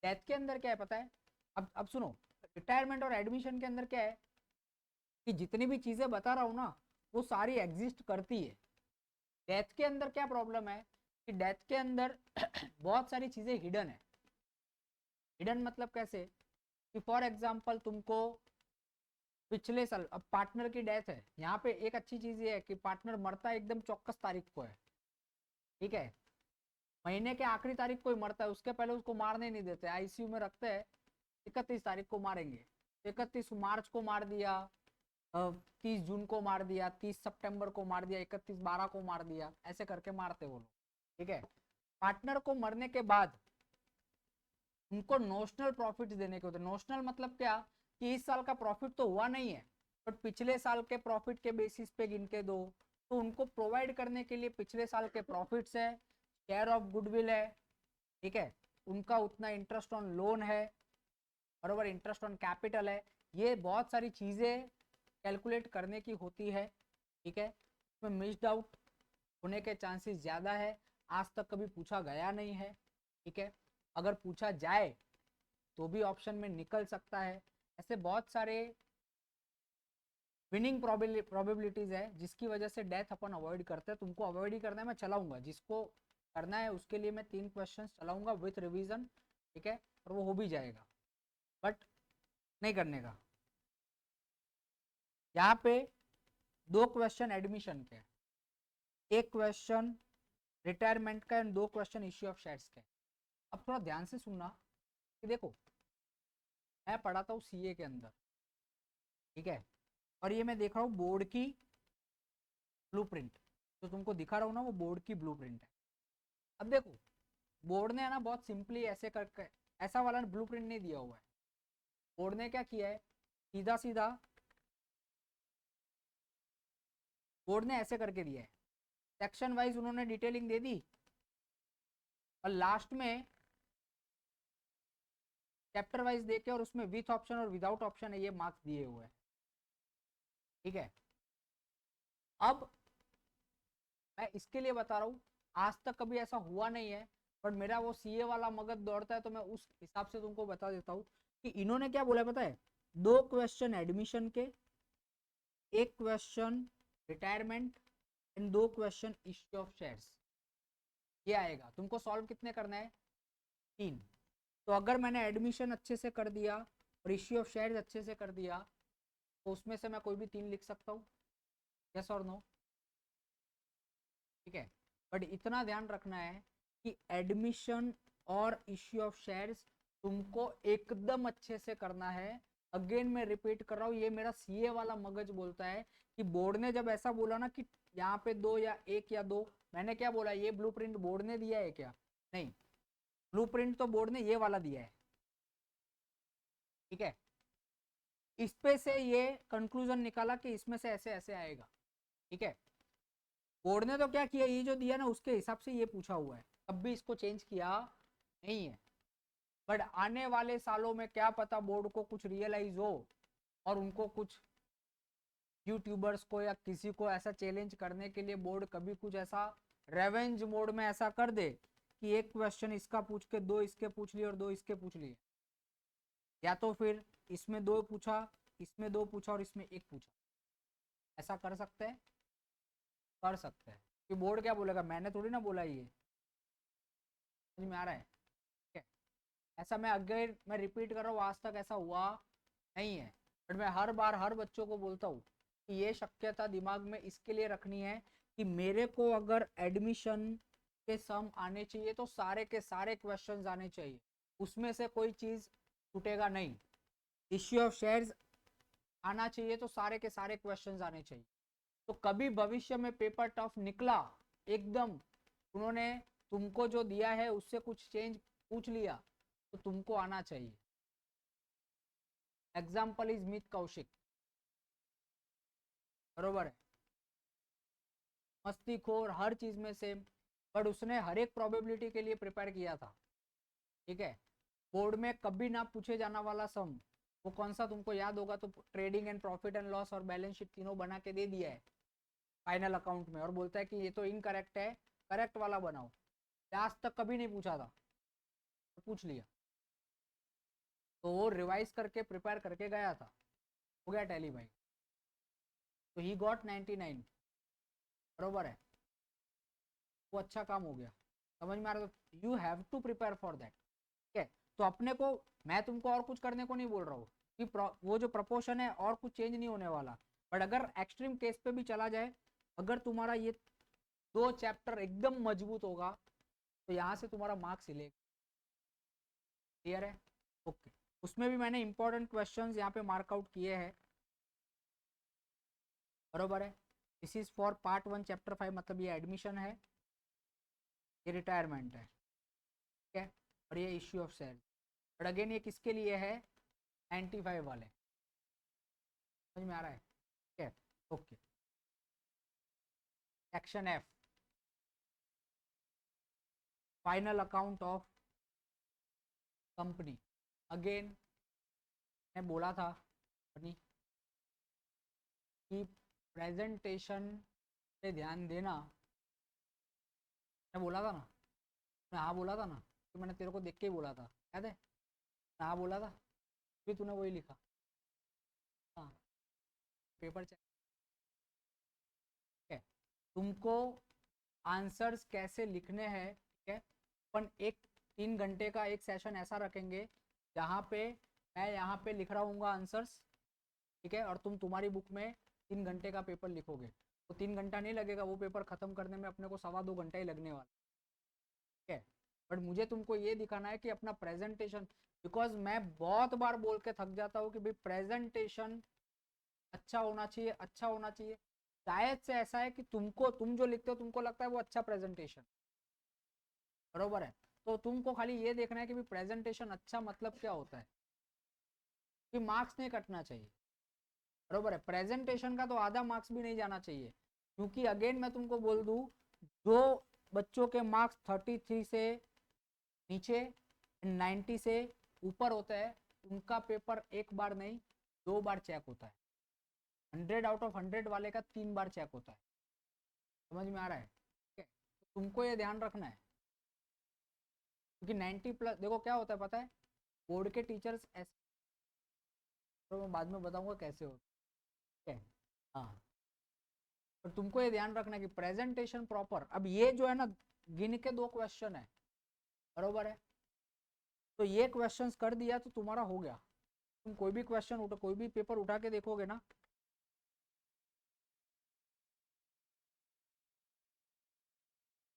डेथ के अंदर क्या है पता है, अब सुनो, रिटायरमेंट और एडमिशन के अंदर क्या है कि जितनी भी चीजें बता रहा हूँ ना वो सारी एग्जिस्ट करती है। डेथ के अंदर क्या प्रॉब्लम है कि डेथ के अंदर बहुत सारी चीजें हिडन है। हिडन मतलब कैसे कि फॉर एग्जांपल तुमको पिछले साल, अब पार्टनर की डेथ है, यहाँ पे एक अच्छी चीज ये है कि पार्टनर मरता एकदम चौक्कस तारीख को है। ठीक है, महीने के आखिरी तारीख को ही मरता है, उसके पहले उसको मारने नहीं देते, आईसीयू में रखते हैं, 31 तारीख को मारेंगे, 31 मार्च को मार दिया, 30 जून को मार दिया, 30 सितंबर को मार दिया, 31/12 को मार दिया, ऐसे करके मारते वो लोग। ठीक है, पार्टनर को मरने के बाद उनको नोशनल प्रॉफिट देने के होते हैं। नोशनल मतलब क्या कि इस साल का प्रॉफिट तो हुआ नहीं है, बट पिछले साल के प्रॉफिट के बेसिस पे गिन के दो, तो उनको प्रोवाइड करने के लिए पिछले साल के प्रॉफिट्स है, शेयर ऑफ गुडविल है, ठीक है, उनका उतना इंटरेस्ट ऑन लोन है, बराबर, इंटरेस्ट ऑन कैपिटल है, ये बहुत सारी चीजें कैलकुलेट करने की होती है। ठीक है, उसमें मिस्ड आउट होने के चांसेस ज्यादा है, आज तक कभी पूछा गया नहीं है। ठीक है, अगर पूछा जाए तो भी ऑप्शन में निकल सकता है। ऐसे बहुत सारे विनिंग प्रोबेबिलिटीज है जिसकी वजह से डेथ अपन अवॉइड करते हैं। तुमको अवॉइड ही करना है, मैं चलाऊंगा, जिसको करना है उसके लिए मैं 3 क्वेश्चन चलाऊंगा विथ रिवीजन। ठीक है, और वो हो भी जाएगा, बट नहीं करने का। यहाँ पे 2 क्वेश्चन एडमिशन के, 1 क्वेश्चन रिटायरमेंट का and 2 question issue of shares के। अब थोड़ा ध्यान से सुनना कि देखो, मैं पढ़ाता हूँ सीए के अंदर, ठीक है, और ये मैं देख रहा हूँ बोर्ड की ब्लूप्रिंट, जो तुमको दिखा रहा हूँ ना वो बोर्ड की ब्लूप्रिंट है। अब देखो, बोर्ड ने है ना बहुत सिंपली ऐसे करके, ऐसा वाला ब्लूप्रिंट नहीं दिया हुआ है। बोर्ड ने क्या किया है, सीधा सीधा बोर्ड ने ऐसे करके दिया है, सेक्शन वाइज उन्होंने डिटेलिंग दे दी, और लास्ट में चैप्टर वाइज देके और उसमें विथ ऑप्शन और विदाउट ऑप्शन है, ये मार्क्स दिए हुए हैं। ठीक है, अब मैं इसके लिए बता रहा हूँ, आज तक कभी ऐसा हुआ नहीं है, बट मेरा वो सीए वाला मगज दौड़ता है, तो मैं उस हिसाब से तुमको बता देता हूँ कि इन्होंने क्या बोला पता है, 2 क्वेश्चन एडमिशन के, 1 question retirement and 2 question issue of shares, ये आएगा। तुमको सॉल्व कितने करना है, 3। तो अगर मैंने एडमिशन अच्छे से कर दिया और इश्यू ऑफ शेयर्स अच्छे से कर दिया, तो उसमें से मैं कोई भी 3 लिख सकता हूँ, यस और नो। ठीक है, बट इतना ध्यान रखना है कि एडमिशन और इश्यू ऑफ शेयर्स तुमको एकदम अच्छे से करना है। अगेन मैं रिपीट कर रहा हूँ, ये मेरा सीए वाला मगज बोलता है कि बोर्ड ने जब ऐसा बोला ना कि यहाँ पे 2 या 1 या 2, मैंने क्या बोला, ये ब्लूप्रिंट बोर्ड ने दिया है क्या, नहीं, ब्लूप्रिंट तो बोर्ड ने ये वाला दिया है। ठीक है, इस पे से ये कंक्लूजन निकाला कि इसमें से ऐसे ऐसे आएगा। ठीक है, बोर्ड ने तो क्या किया, ये जो दिया ना उसके हिसाब से ये पूछा हुआ है, तब भी इसको चेंज किया नहीं है। बट आने वाले सालों में क्या पता बोर्ड को कुछ रियलाइज हो और उनको कुछ यूट्यूबर्स को या किसी को ऐसा चैलेंज करने के लिए बोर्ड कभी कुछ ऐसा रेवेंज मोड में ऐसा कर दे कि 1 क्वेश्चन इसका पूछ के 2 इसके पूछ लिए और 2 इसके पूछ लिए, या तो फिर इसमें 2 पूछा, इसमें 2 पूछा और इसमें 1 पूछा। ऐसा कर सकते हैं, कर सकते हैं, कि बोर्ड क्या बोलेगा, मैंने थोड़ी ना बोला, ये समझ में आ रहा है। ठीक है, ऐसा मैं अगेन मैं रिपीट कर रहा हूँ, आज तक ऐसा हुआ नहीं है, बट मैं हर बार हर बच्चों को बोलता हूँ कि ये शक्यता दिमाग में इसके लिए रखनी है कि मेरे को अगर एडमिशन के सम आने चाहिए तो सारे के सारे क्वेश्चंस आने चाहिए, उसमें से कोई चीज छूटेगा नहीं। इश्यू ऑफ शेयर्स आना चाहिए तो सारे के सारे क्वेश्चंस आने चाहिए। तो कभी भविष्य में पेपर टफ निकला एकदम, उन्होंने तुमको जो दिया है उससे कुछ चेंज पूछ लिया, तो तुमको आना चाहिए। एग्जाम्पल इज मित कौशिक, बरोबर है, मस्तीखोर हर चीज में सेम, बट उसने हर एक प्रोबेबिलिटी के लिए प्रिपेयर किया था। ठीक है, बोर्ड में कभी ना पूछे जाना वाला सम, वो कौन सा तुमको याद होगा, तो trading and profit and loss और बैलेंस शीट तीनों बना के दे दिया है फाइनल अकाउंट में, और बोलता है कि ये तो इनकरेक्ट है, करेक्ट वाला बनाओ। आज तक कभी नहीं पूछा था, तो पूछ लिया, तो वो रिवाइज करके प्रिपेयर करके गया था, हो गया टैली भाई, तो ही गॉट 99, बरोबर है, वो अच्छा काम हो गया। समझ में आ रहा है, तो you have to prepare for that. ठीक है, तो अपने को, मैं तुमको और कुछ करने को नहीं बोल रहा हूँ कि वो जो प्रपोर्शन है और कुछ चेंज नहीं होने वाला, बट अगर एक्सट्रीम केस पे भी चला जाए, अगर तुम्हारा ये 2 चैप्टर एकदम मजबूत होगा तो यहाँ से तुम्हारा मार्क्स हिलेगा। क्लियर है, ओके। उसमें भी मैंने इंपॉर्टेंट क्वेश्चंस यहाँ पे मार्कआउट किए हैं, बरोबर है। This is for part 1 chapter 5, मतलब ये एडमिशन है, ये रिटायरमेंट है, ठीक है, और ये issue of share. But again ये किसके लिए है, 95 वाले, समझ में आ रहा है, ठीक है, okay. Section F, final account of company. Again मैं बोला था कंपनी कि प्रेजेंटेशन पे ध्यान देना, मैं बोला था ना, मैं हाँ बोला था ना, तो मैंने तेरे को देख के ही बोला था, याद है, मैं हाँ बोला था, फिर तूने वही लिखा। हाँ, पेपर चेक, ठीक है, तुमको आंसर्स कैसे लिखने हैं, ठीक है, अपन एक 3 घंटे का एक सेशन ऐसा रखेंगे जहाँ पे मैं यहाँ पे लिख रहा हूँ आंसर्स, ठीक है, और तुम तुम्हारी बुक में 3 घंटे का पेपर लिखोगे, तो 3 घंटा नहीं लगेगा, वो पेपर खत्म करने में अपने को 2.25 घंटा ही लगने वाला, ठीक है। बट मुझे तुमको ये दिखाना है कि अपना प्रेजेंटेशन, बिकॉज मैं बहुत बार बोल के थक जाता हूँ कि भाई प्रेजेंटेशन अच्छा होना चाहिए, अच्छा होना चाहिए। शायद से ऐसा है कि तुमको, तुम जो लिखते हो तुमको लगता है वो अच्छा प्रेजेंटेशन, बरोबर है, तो तुमको खाली ये देखना है कि भाई प्रेजेंटेशन अच्छा मतलब क्या होता है, कि मार्क्स नहीं कटना चाहिए, बरोबर है, प्रेजेंटेशन का तो आधा मार्क्स भी नहीं जाना चाहिए, क्योंकि अगेन मैं तुमको बोल दूं, जो बच्चों के मार्क्स 33 से नीचे, 90 से ऊपर होते हैं उनका पेपर एक बार नहीं 2 बार चेक होता है। 100 आउट ऑफ 100 वाले का 3 बार चेक होता है। समझ में आ रहा है? ठीक है, तो तुमको ये ध्यान रखना है, क्योंकि 90 प्लस देखो क्या होता है पता है, बोर्ड के टीचर्स ऐसे, तो मैं बाद में बताऊंगा कैसे होता है। ठीक है, हाँ, और तुमको ये ध्यान रखना है कि प्रेजेंटेशन प्रॉपर। अब ये जो है ना, गिन के 2 क्वेश्चन है, बरोबर है, तो ये क्वेश्चंस कर दिया तो तुम्हारा हो गया। तुम कोई भी क्वेश्चन उठा, कोई भी पेपर उठा के देखोगे ना,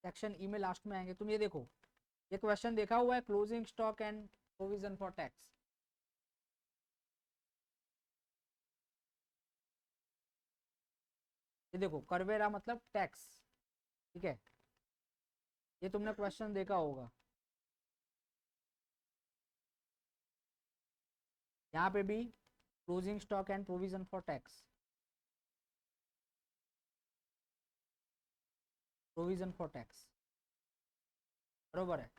सेक्शन ई में लास्ट में आएंगे, तुम ये देखो, ये क्वेश्चन देखा हुआ है, closing stock and provision for tax. ये देखो, करवेरा मतलब टैक्स, ठीक है, ये तुमने क्वेश्चन देखा होगा। यहाँ पे भी closing stock and provision for tax, provision for tax, बरोबर है,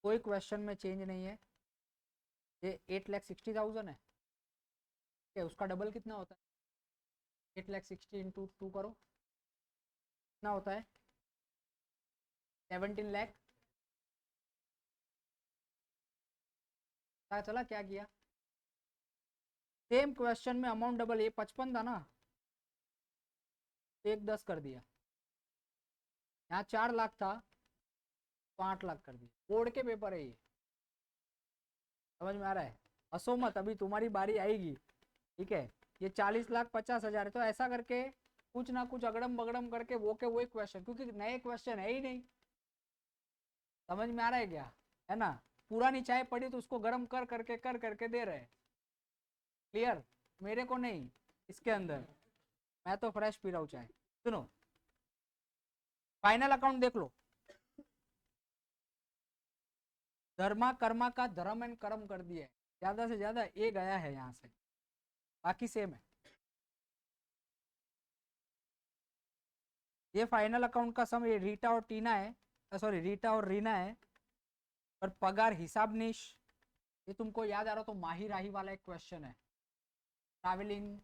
कोई क्वेश्चन में चेंज नहीं है। ये 8,60,000 है, ठीक है, उसका डबल कितना होता है, 8,60,000 इंटू 2 करो, कितना होता है, 17 लाख। पता चला क्या किया, सेम क्वेश्चन में अमाउंट डबल, ये 55 था ना, तो 10 कर दिया, यहाँ 4 लाख था तो 8 लाख कर दिया। बोर्ड के पेपर है ये, समझ में आ रहा है? हंसो मत, अभी तुम्हारी बारी आएगी, ठीक है। ये 40,50,000 है, तो ऐसा करके कुछ ना कुछ अगड़म बगड़म करके वो के वही क्वेश्चन, क्योंकि नए क्वेश्चन है ही नहीं। समझ में आ रहा है क्या, है ना? पुरानी चाय पड़ी तो उसको गर्म कर करके दे रहे हैं। क्लियर? मेरे को नहीं, इसके अंदर, मैं तो फ्रेश पी रहा हूँ चाय। सुनो, फाइनल अकाउंट देख लो, धर्मा कर्मा का धर्म एंड कर्म कर दिया है, ज्यादा से ज्यादा ए गया है यहाँ से, बाकी सेम है। ये फाइनल अकाउंट का सम, ये रीटा और टीना है, सॉरी रीटा और रीना है, और पगार हिसाबनीश, ये तुमको याद आ रहा तो माही राही वाला एक क्वेश्चन है, ट्रैवलिंग,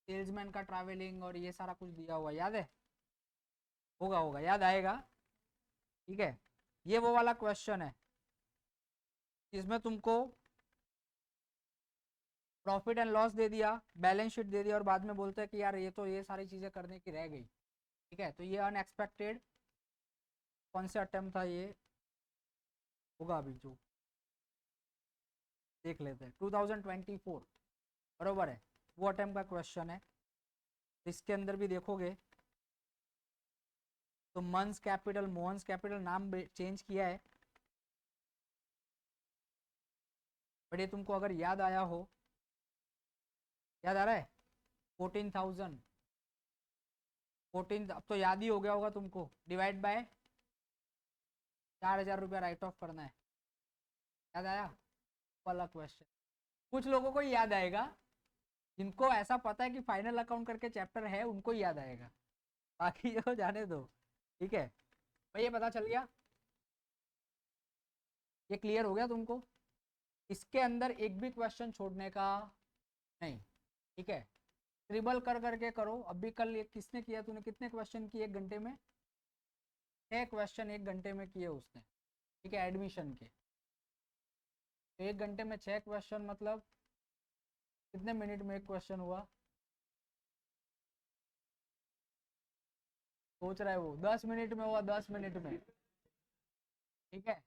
सेल्समैन का ट्रैवलिंग और ये सारा कुछ दिया हुआ, याद है? होगा होगा, याद आएगा, ठीक है। ये वो वाला क्वेश्चन है इसमें तुमको प्रॉफिट एंड लॉस दे दिया, बैलेंस शीट दे दिया, और बाद में बोलते हैं कि यार ये तो ये सारी चीजें करने की रह गई, ठीक है। तो ये अनएक्सपेक्टेड कौन से अटेम्प्ट था, ये होगा अभी जो देख लेते हैं, 2024, बरोबर है, वो अटेम्प्ट का क्वेश्चन है। इसके अंदर भी देखोगे तो मंस कैपिटल, मोहन्स कैपिटल नाम चेंज किया है, बट ये तुमको अगर याद आया हो, याद आ रहा है, 14,000, 14, अब तो याद ही हो गया होगा तुमको, डिवाइड बाय 4,000 रुपया राइट ऑफ करना है, याद आया वाला क्वेश्चन? कुछ लोगों को याद आएगा, जिनको ऐसा पता है कि फाइनल अकाउंट करके चैप्टर है उनको ही याद आएगा, बाकी जो जाने दो, ठीक है भाई। ये पता चल गया, ये क्लियर हो गया तुमको? इसके अंदर एक भी क्वेश्चन छोड़ने का नहीं, ठीक है। ट्रिबल कर करके करो। अभी कल ये किसने किया, तूने कितने क्वेश्चन किए 1 घंटे में? 6 क्वेश्चन 1 घंटे में किए उसने, ठीक है, एडमिशन के। तो 1 घंटे में 6 क्वेश्चन मतलब कितने मिनट में एक क्वेश्चन हुआ? सोच रहा है वो, 10 मिनट में हुआ, 10 मिनट में, ठीक है।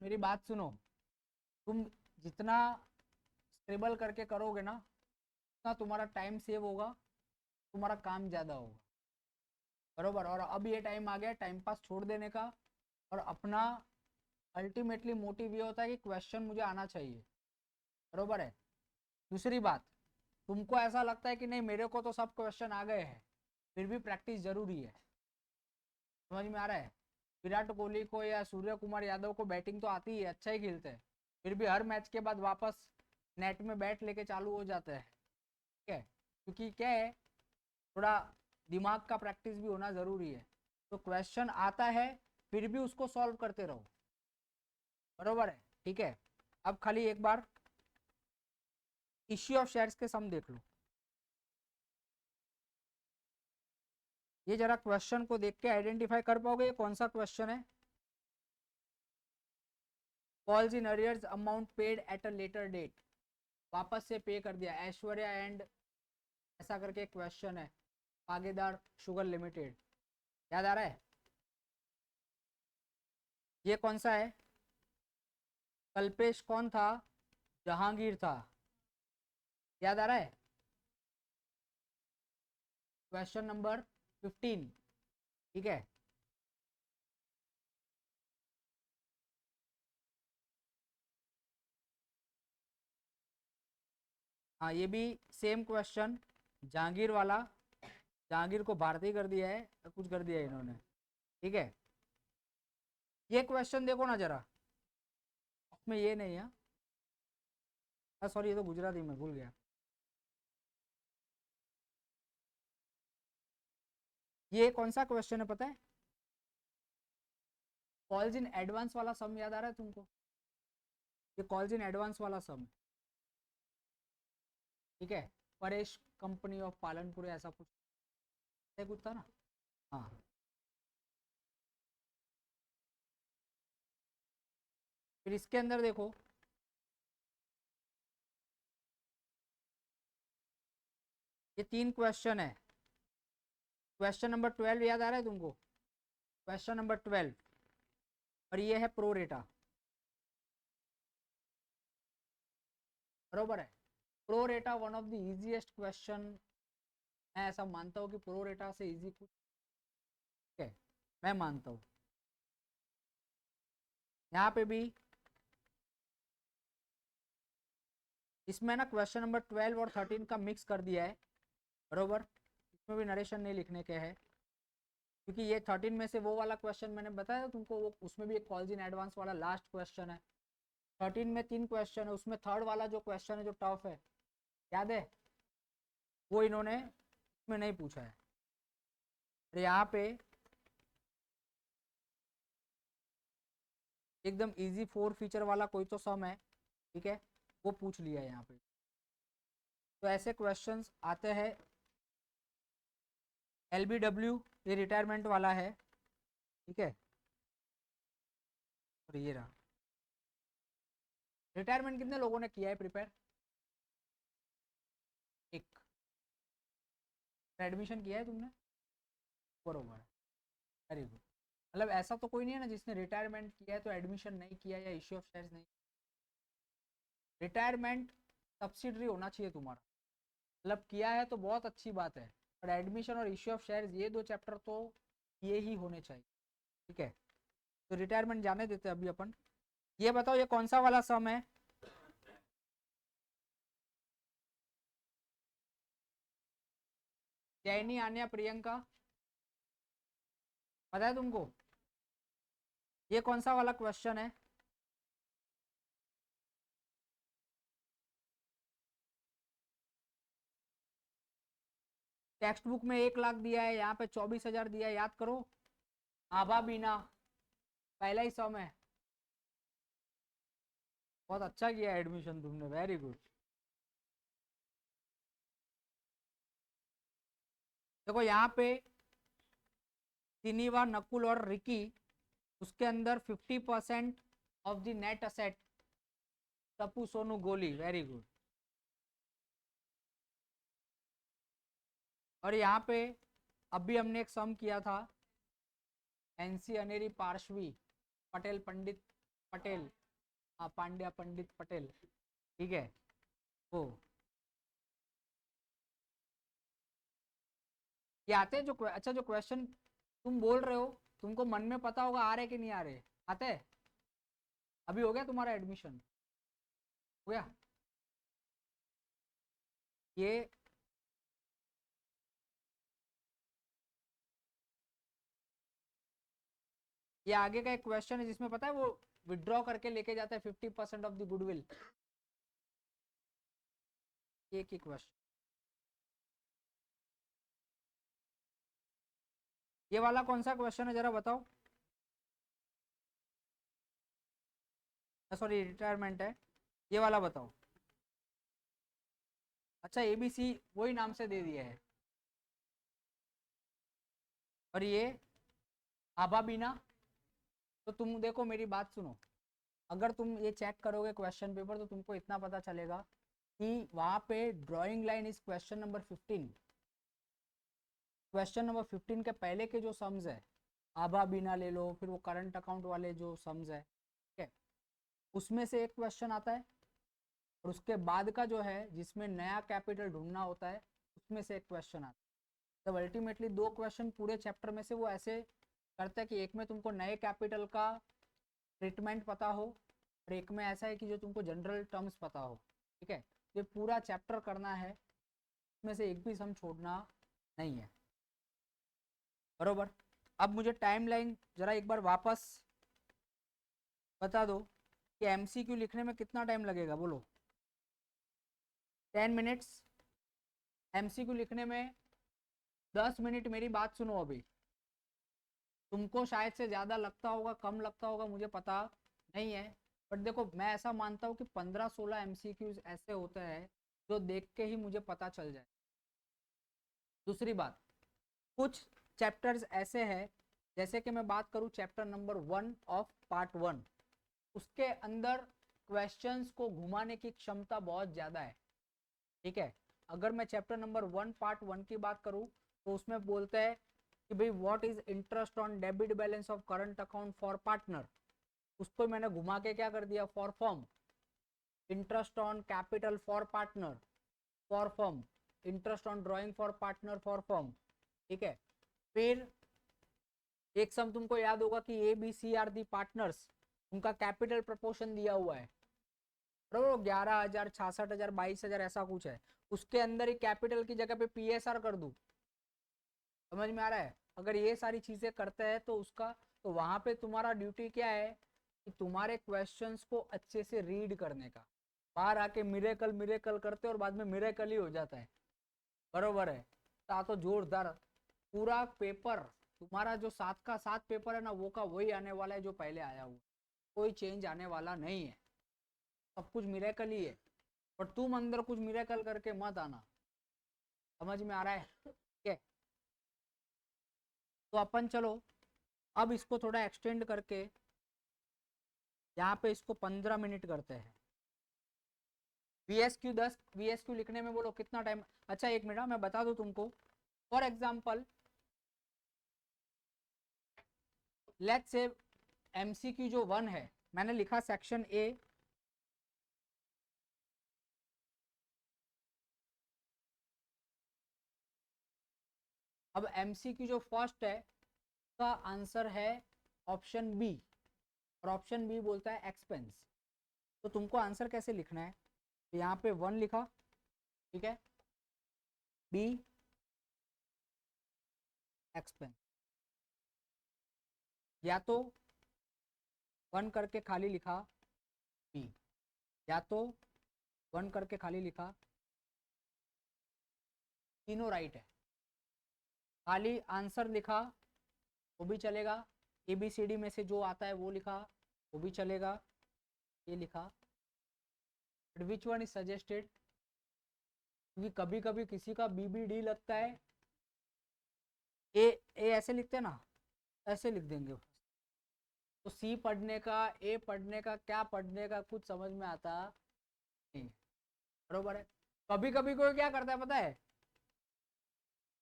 मेरी बात सुनो, तुम जितना स्क्रिबल करके करोगे ना, उतना तुम्हारा टाइम सेव होगा, तुम्हारा काम ज़्यादा होगा, बरोबर। और अब ये टाइम आ गया टाइम पास छोड़ देने का, और अपना अल्टीमेटली मोटिव ये होता है कि क्वेश्चन मुझे आना चाहिए, बरोबर है। दूसरी बात, तुमको ऐसा लगता है कि नहीं मेरे को तो सब क्वेश्चन आ गए हैं, फिर भी प्रैक्टिस जरूरी है। समझ में आ रहा है? विराट कोहली को या सूर्य कुमार यादव को बैटिंग तो आती है, अच्छा ही खेलते हैं, फिर भी हर मैच के बाद वापस नेट में बैट लेके चालू हो जाते हैं, ठीक है, क्योंकि क्या है, थोड़ा दिमाग का प्रैक्टिस भी होना ज़रूरी है। तो क्वेश्चन आता है फिर भी उसको सॉल्व करते रहो, बरोबर है, ठीक है। अब खाली एक बार इश्यू ऑफ शेयर्स के सम देख लो। ये जरा क्वेश्चन को देख के आइडेंटिफाई कर पाओगे ये कौन सा क्वेश्चन है। Falls in arrears amount paid at a later date, वापस से पे कर दिया। ऐश्वर्या एंड ऐसा करके एक क्वेश्चन है, पागेदार शुगर लिमिटेड, याद आ रहा है। ये कौन सा है, कल्पेश कौन था, जहांगीर था, याद आ रहा है। क्वेश्चन नंबर 15, ठीक है। हाँ ये भी सेम क्वेश्चन, जहांगीर वाला, जहांगीर को भारतीय कर दिया है, कुछ कर दिया है इन्होंने, ठीक है। ये क्वेश्चन देखो ना जरा, उसमें ये नहीं है, सॉरी ये तो गुजराती में भूल गया। ये कौन सा क्वेश्चन है पता है, कॉल्स इन एडवांस वाला सम याद आ रहा है तुमको, ये कॉल्स इन एडवांस वाला सम, ठीक है। परेश कंपनी ऑफ पालनपुर ऐसा कुछ, ऐसा कुछ था ना। हाँ फिर इसके अंदर देखो, ये 3 क्वेश्चन है। क्वेश्चन नंबर 12 याद आ रहा है तुमको, क्वेश्चन नंबर 12, और ये है प्रो रेटा, बरोबर है। प्रो रेटा one of the easiest question, मैं ऐसा मानता हूँ कि प्रो रेटा से इजी कुछ है, मैं मानता हूँ। यहाँ पे भी इसमें ना क्वेश्चन नंबर 12 और 13 का मिक्स कर दिया है, बरोबर। इसमें भी नरेशन नहीं लिखने के है, क्योंकि ये 13 में से वो वाला क्वेश्चन मैंने बताया तुमको, वो उसमें भी एक कॉल्स इन एडवांस वाला लास्ट क्वेश्चन है। 13 में 3 क्वेश्चन है, उसमें थर्ड वाला जो क्वेश्चन है जो टफ है, याद है, वो इन्होंने इसमें नहीं पूछा है। तो यहाँ पे एकदम इजी 4 फीचर वाला कोई तो सम है, ठीक है, वो पूछ लिया है यहाँ पे। तो ऐसे क्वेश्चंस आते हैं। LBW ये रिटायरमेंट वाला है, ठीक है। और ये रहा, रिटायरमेंट कितने लोगों ने किया है प्रिपेयर, एक, एडमिशन किया है तुमने, बरोबर है, वेरी गुड। मतलब ऐसा तो कोई नहीं है ना जिसने रिटायरमेंट किया है तो एडमिशन नहीं किया या इश्यू ऑफ शेयर्स नहीं, रिटायरमेंट सब्सिडरी होना चाहिए तुम्हारा, मतलब किया है तो बहुत अच्छी बात है, पर एडमिशन और इश्यू ऑफ शेयर्स ये 2 चैप्टर तो ये ही होने चाहिए, ठीक है। तो रिटायरमेंट जाने देते हैं अभी अपन। ये बताओ ये कौन सा वाला सम है, जैनी आन्या प्रियंका, पता है तुमको, ये कौन सा वाला क्वेश्चन है। टेक्स्ट बुक में 1 लाख दिया है, यहाँ पे 24,000 दिया है, याद करो। आभा बीना, पहला ही सम है, बहुत अच्छा किया एडमिशन तुमने, वेरी गुड। देखो यहाँ पे सिनीवा, नकुल और रिकी, उसके अंदर 50% of the net asset Tappu Sonu गोली, वेरी गुड। और यहाँ पे अभी हमने एक सम किया था, एनसी अनेरी पार्श्वी पटेल पंडित पटेल, हाँ पांड्या पंडित पटेल, ठीक है। वो ये आते हैं जो अच्छा जो क्वेश्चन तुम बोल रहे हो, तुमको मन में पता होगा आ रहे कि नहीं आ रहे, आते हैं। अभी हो गया तुम्हारा एडमिशन, हो गया ये, ये आगे का एक क्वेश्चन है जिसमें पता है वो विड्रॉ करके लेके जाता है 50% ऑफ द गुडविल, एक ही क्वेश्चन। ये वाला कौन सा क्वेश्चन है जरा बताओ, सॉरी रिटायरमेंट है, ये वाला बताओ। अच्छा एबीसी वही नाम से दे दिया है। और ये आभा बीना, तो तुम देखो मेरी बात सुनो, अगर तुम ये चेक करोगे क्वेश्चन पेपर तो तुमको इतना पता चलेगा कि वहां पे drawing line is question number 15। Question number 15 के पहले के जो सम्स है, आभा बीना ले लो, फिर वो करंट अकाउंट वाले जो सम्स है, ठीक है, उसमें से एक क्वेश्चन आता है, और उसके बाद का जो है जिसमें नया कैपिटल ढूंढना होता है उसमें से एक क्वेश्चन आता है। तब अल्टीमेटली दो क्वेश्चन पूरे चैप्टर में से वो ऐसे करता है कि एक में तुमको नए कैपिटल का ट्रीटमेंट पता हो, और एक में ऐसा है कि जो तुमको जनरल टर्म्स पता हो। ठीक है, ये पूरा चैप्टर करना है, इसमें से एक भी सम छोड़ना नहीं है, बरोबर। अब मुझे टाइमलाइन जरा एक बार वापस बता दो कि एमसीक्यू लिखने में कितना टाइम लगेगा, बोलो। 10 मिनट्स। एमसीक्यू लिखने में 10 मिनट। मेरी बात सुनो, अभी तुमको शायद से ज़्यादा लगता होगा, कम लगता होगा, मुझे पता नहीं है, बट देखो मैं ऐसा मानता हूँ कि 15-16 एमसीक्यूज ऐसे होते हैं जो देख के ही मुझे पता चल जाए। दूसरी बात, कुछ चैप्टर्स ऐसे हैं, जैसे कि मैं बात करूँ चैप्टर नंबर 1 ऑफ पार्ट 1, उसके अंदर क्वेश्चंस को घुमाने की क्षमता बहुत ज़्यादा है। ठीक है, अगर मैं चैप्टर नंबर 1 पार्ट 1 की बात करूँ तो उसमें बोलते हैं कि भाई what is interest on debit balance of current account for partner, उसको मैंने घुमा के क्या कर दिया, for firm. Interest on capital for partner for firm, interest on drawing for partner for firm. ठीक है, फिर एक सम तुमको याद होगा कि A B C are the partners, उनका कैपिटल प्रपोर्शन दिया हुआ है, बरोबर, 11,000, 66,000, 22,000 ऐसा कुछ है, उसके अंदर ही कैपिटल की जगह पे पीएसआर कर दूं। समझ में आ रहा है? अगर ये सारी चीजें करते हैं तो उसका, तो वहां पे तुम्हारा ड्यूटी क्या है कि तुम्हारे क्वेश्चंस को अच्छे से रीड करने का। बाहर आके मिरेकल मिरेकल करते और बाद में मिरेकल ही हो जाता है, बरोबर है। तो जोरदार पूरा पेपर तुम्हारा जो 7 का 7 पेपर है ना, वो का वही आने वाला है जो पहले आया हुआ, कोई चेंज आने वाला नहीं है, सब कुछ मिरेकल ही है। पर तुम अंदर कुछ मिरेकल करके मत आना। समझ में आ रहा है? ठीक है, तो अपन चलो अब इसको थोड़ा एक्सटेंड करके यहाँ पे इसको 15 मिनट करते हैं। VSQ 10, VSQ लिखने में बोलो कितना टाइम। अच्छा एक मिनट, मैं बता दूं तुमको, for example let's say MCQ जो 1 है, मैंने लिखा सेक्शन ए, अब MCQ जो फर्स्ट है का आंसर है ऑप्शन बी, और ऑप्शन बी बोलता है एक्सपेंस। तो तुमको आंसर कैसे लिखना है, तो यहाँ पे 1 लिखा, ठीक है, बी एक्सपेंस, या तो 1 करके खाली लिखा बी, या तो 1 करके खाली लिखा, तीनों राइट है। खाली आंसर लिखा वो भी चलेगा, ABCD में से जो आता है वो लिखा वो भी चलेगा, ये लिखा, but which one is suggested, क्योंकि कभी कभी किसी का BBD लगता है, ए ए ऐसे लिखते हैं ना, ऐसे लिख देंगे, तो C पढ़ने का, A पढ़ने का, क्या पढ़ने का कुछ समझ में आता नहीं, बरोबर है। कभी कभी कोई क्या करता है पता है,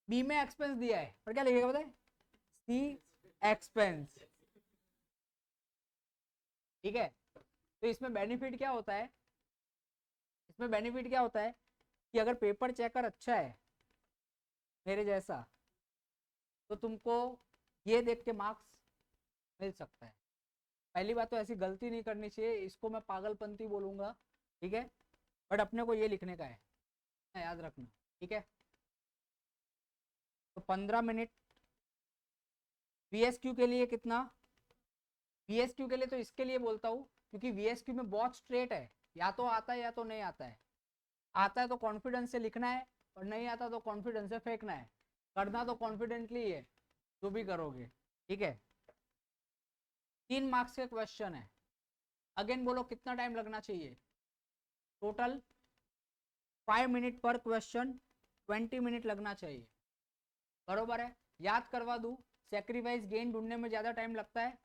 बी में एक्सपेंस दिया है पर क्या लिखेगा पता है, सी एक्सपेंस। ठीक है, तो इसमें बेनिफिट क्या होता है, इसमें बेनिफिट क्या होता है कि अगर पेपर चेकर अच्छा है मेरे जैसा, तो तुमको ये देख के मार्क्स मिल सकता है। पहली बात तो ऐसी गलती नहीं करनी चाहिए, इसको मैं पागलपंती बोलूंगा, ठीक है, बट अपने को ये लिखने का है, याद रखना, ठीक है। तो 15 मिनट। VSQ के लिए कितना, VSQ के लिए तो इसके लिए बोलता हूँ क्योंकि VSQ में बहुत स्ट्रेट है, या तो आता है या तो नहीं आता है। आता है तो कॉन्फिडेंस से लिखना है, और नहीं आता तो कॉन्फिडेंस से फेंकना है, करना तो कॉन्फिडेंटली है जो भी करोगे, ठीक है। 3 मार्क्स के क्वेश्चन है, अगेन बोलो कितना टाइम लगना चाहिए? टोटल 5 मिनट पर क्वेश्चन, 20 मिनट लगना चाहिए, बरोबर है। याद करवा दूं, सेक्रीफाइस गेन ढूंढने में ज्यादा टाइम लगता है?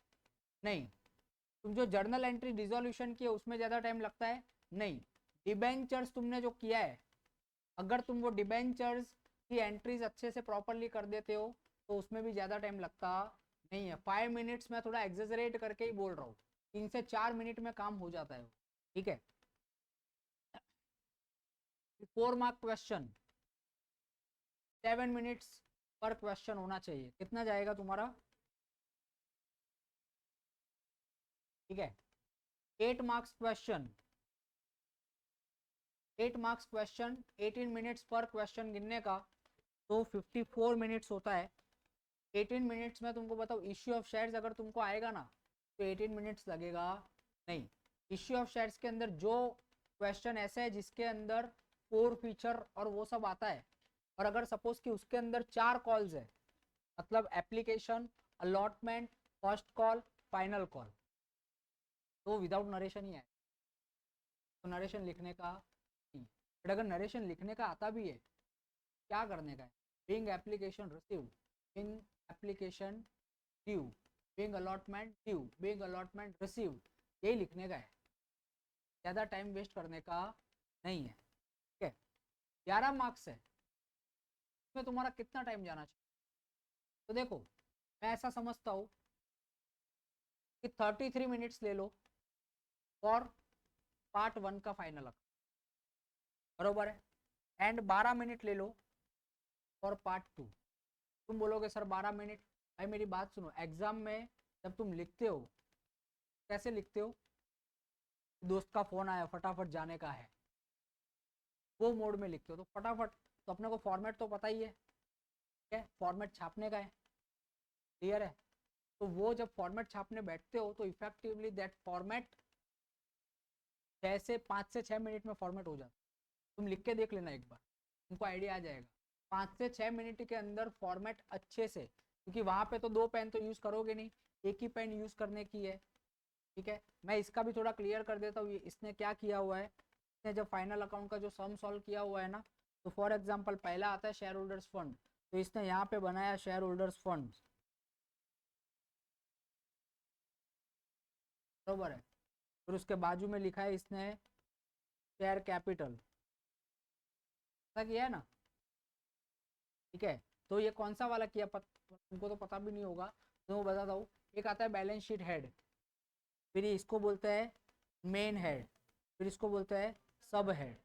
नहीं। तुम जो जर्नल एंट्री रिजोल्यूशन किए उसमें ज्यादा टाइम लगता है? नहीं। डिबेंचर्स तुमने जो किया है, अगर तुम वो डिबेंचर्स की एंट्रीज अच्छे से प्रॉपरली कर देते हो तो उसमें भी ज्यादा टाइम लगता नहीं है। 5 मिनट्स में थोड़ा एग्जेजरेट करके ही बोल रहा हूँ, 3 से 4 मिनट में काम हो जाता है, ठीक है। 4 मार्क क्वेश्चन, 7 मिनट्स पर क्वेश्चन होना चाहिए। कितना जाएगा तुम्हारा? ठीक है। 8 marks question, 8 marks question, 18 minutes पर क्वेश्चन गिनने का, तो 54 मिनट्स होता है। 18 मिनट्स में तुमको बताओ इश्यू ऑफ शेयर्स अगर तुमको आएगा ना तो 18 मिनट्स लगेगा नहीं। इश्यू ऑफ शेयर्स के अंदर जो क्वेश्चन ऐसा है जिसके अंदर 4 फीचर और वो सब आता है, और अगर सपोज कि उसके अंदर 4 कॉल्स है, मतलब application, allotment, first call, final call, तो विदाउट नरेशन ही है, तो नरेशन लिखने का नहीं। बट अगर नरेशन लिखने का आता भी है, क्या करने का है? Being application receive, being application due, being allotment due, being allotment receive, यही लिखने का है, ज़्यादा टाइम वेस्ट करने का नहीं है, ठीक है। 11 मार्क्स है, इसमें तुम्हारा कितना टाइम जाना चाहिए? तो देखो, मैं ऐसा समझता हूँ कि 33 मिनट्स ले लो फॉर पार्ट 1 का फाइनल, बरोबर है, एंड 12 मिनट ले लो फॉर पार्ट 2। तुम बोलोगे सर 12 मिनट, भाई मेरी बात सुनो, एग्जाम में जब तुम लिखते हो कैसे लिखते हो? दोस्त का फोन आया, फटाफट जाने का है, वो मोड में लिखते हो तो फटाफट, तो अपने को फॉर्मेट तो पता ही है, ठीक है, फॉर्मेट छापने का है, क्लियर है। तो वो जब फॉर्मेट छापने बैठते हो तो इफेक्टिवली दैट फॉर्मेट 5 से 6 मिनट में फॉर्मेट हो जाता है। तुम लिख के देख लेना एक बार, तुमको आइडिया आ जाएगा। 5 से 6 मिनट के अंदर फॉर्मेट अच्छे से, क्योंकि वहां पे तो 2 पेन तो यूज करोगे नहीं, एक ही पेन यूज करने की है, ठीक है। मैं इसका भी थोड़ा क्लियर कर देता हूँ, इसने क्या किया हुआ है। इसने जब फाइनल अकाउंट का जो सम सॉल्व किया हुआ है ना, तो फॉर एग्जांपल पहला आता है शेयर होल्डर्स फंड, तो इसने यहाँ पे बनाया शेयर होल्डर्स फंड, बरोबर है। फिर उसके बाजू में लिखा है इसने शेयर कैपिटल, ऐसा किया है ना, ठीक है। तो ये कौन सा वाला किया तुमको तो पता भी नहीं होगा, तो मैं बताता हूँ। एक आता है बैलेंस शीट हेड, फिर इसको बोलते हैं मेन हेड, फिर इसको बोलते हैं सब हेड,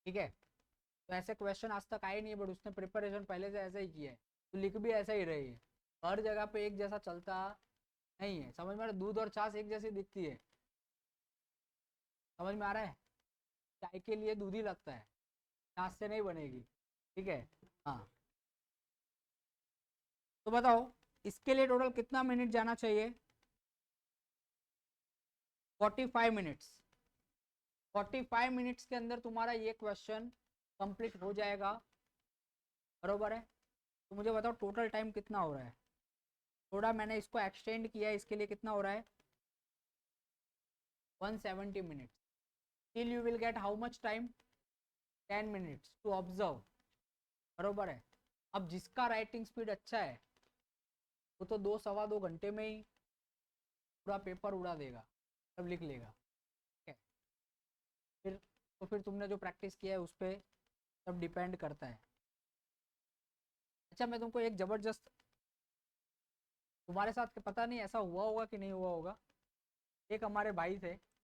ठीक है। तो ऐसे क्वेश्चन आज तक आए नहीं है, बट उसने प्रिपरेशन पहले से ऐसा ही किया है, तो लिख भी ऐसा ही रही है। हर जगह पे एक जैसा चलता नहीं है, समझ में आ रहा है? दूध और छाछ एक जैसी दिखती है, समझ में आ रहा है? चाय के लिए दूध ही लगता है, छाछ से नहीं बनेगी, ठीक है। हाँ, तो बताओ इसके लिए टोटल कितना मिनट जाना चाहिए? 45 मिनट्स। 45 मिनट्स के अंदर तुम्हारा ये क्वेश्चन कंप्लीट हो जाएगा, बरोबर है। तो मुझे बताओ टोटल टाइम कितना हो रहा है? थोड़ा मैंने इसको एक्सटेंड किया है, इसके लिए कितना हो रहा है? 170 minutes. Till you will get how much time? 10 minutes to observe, बरोबर है। अब जिसका राइटिंग स्पीड अच्छा है वो तो 2 सवा 2 घंटे में ही पूरा पेपर उड़ा देगा, सब लिख लेगा, ठीक है। फिर तो फिर तुमने जो प्रैक्टिस किया है उस पर सब डिपेंड करता है। अच्छा, मैं तुमको एक ज़बरदस्त, तुम्हारे साथ पता नहीं ऐसा हुआ होगा कि नहीं हुआ होगा, एक हमारे भाई थे,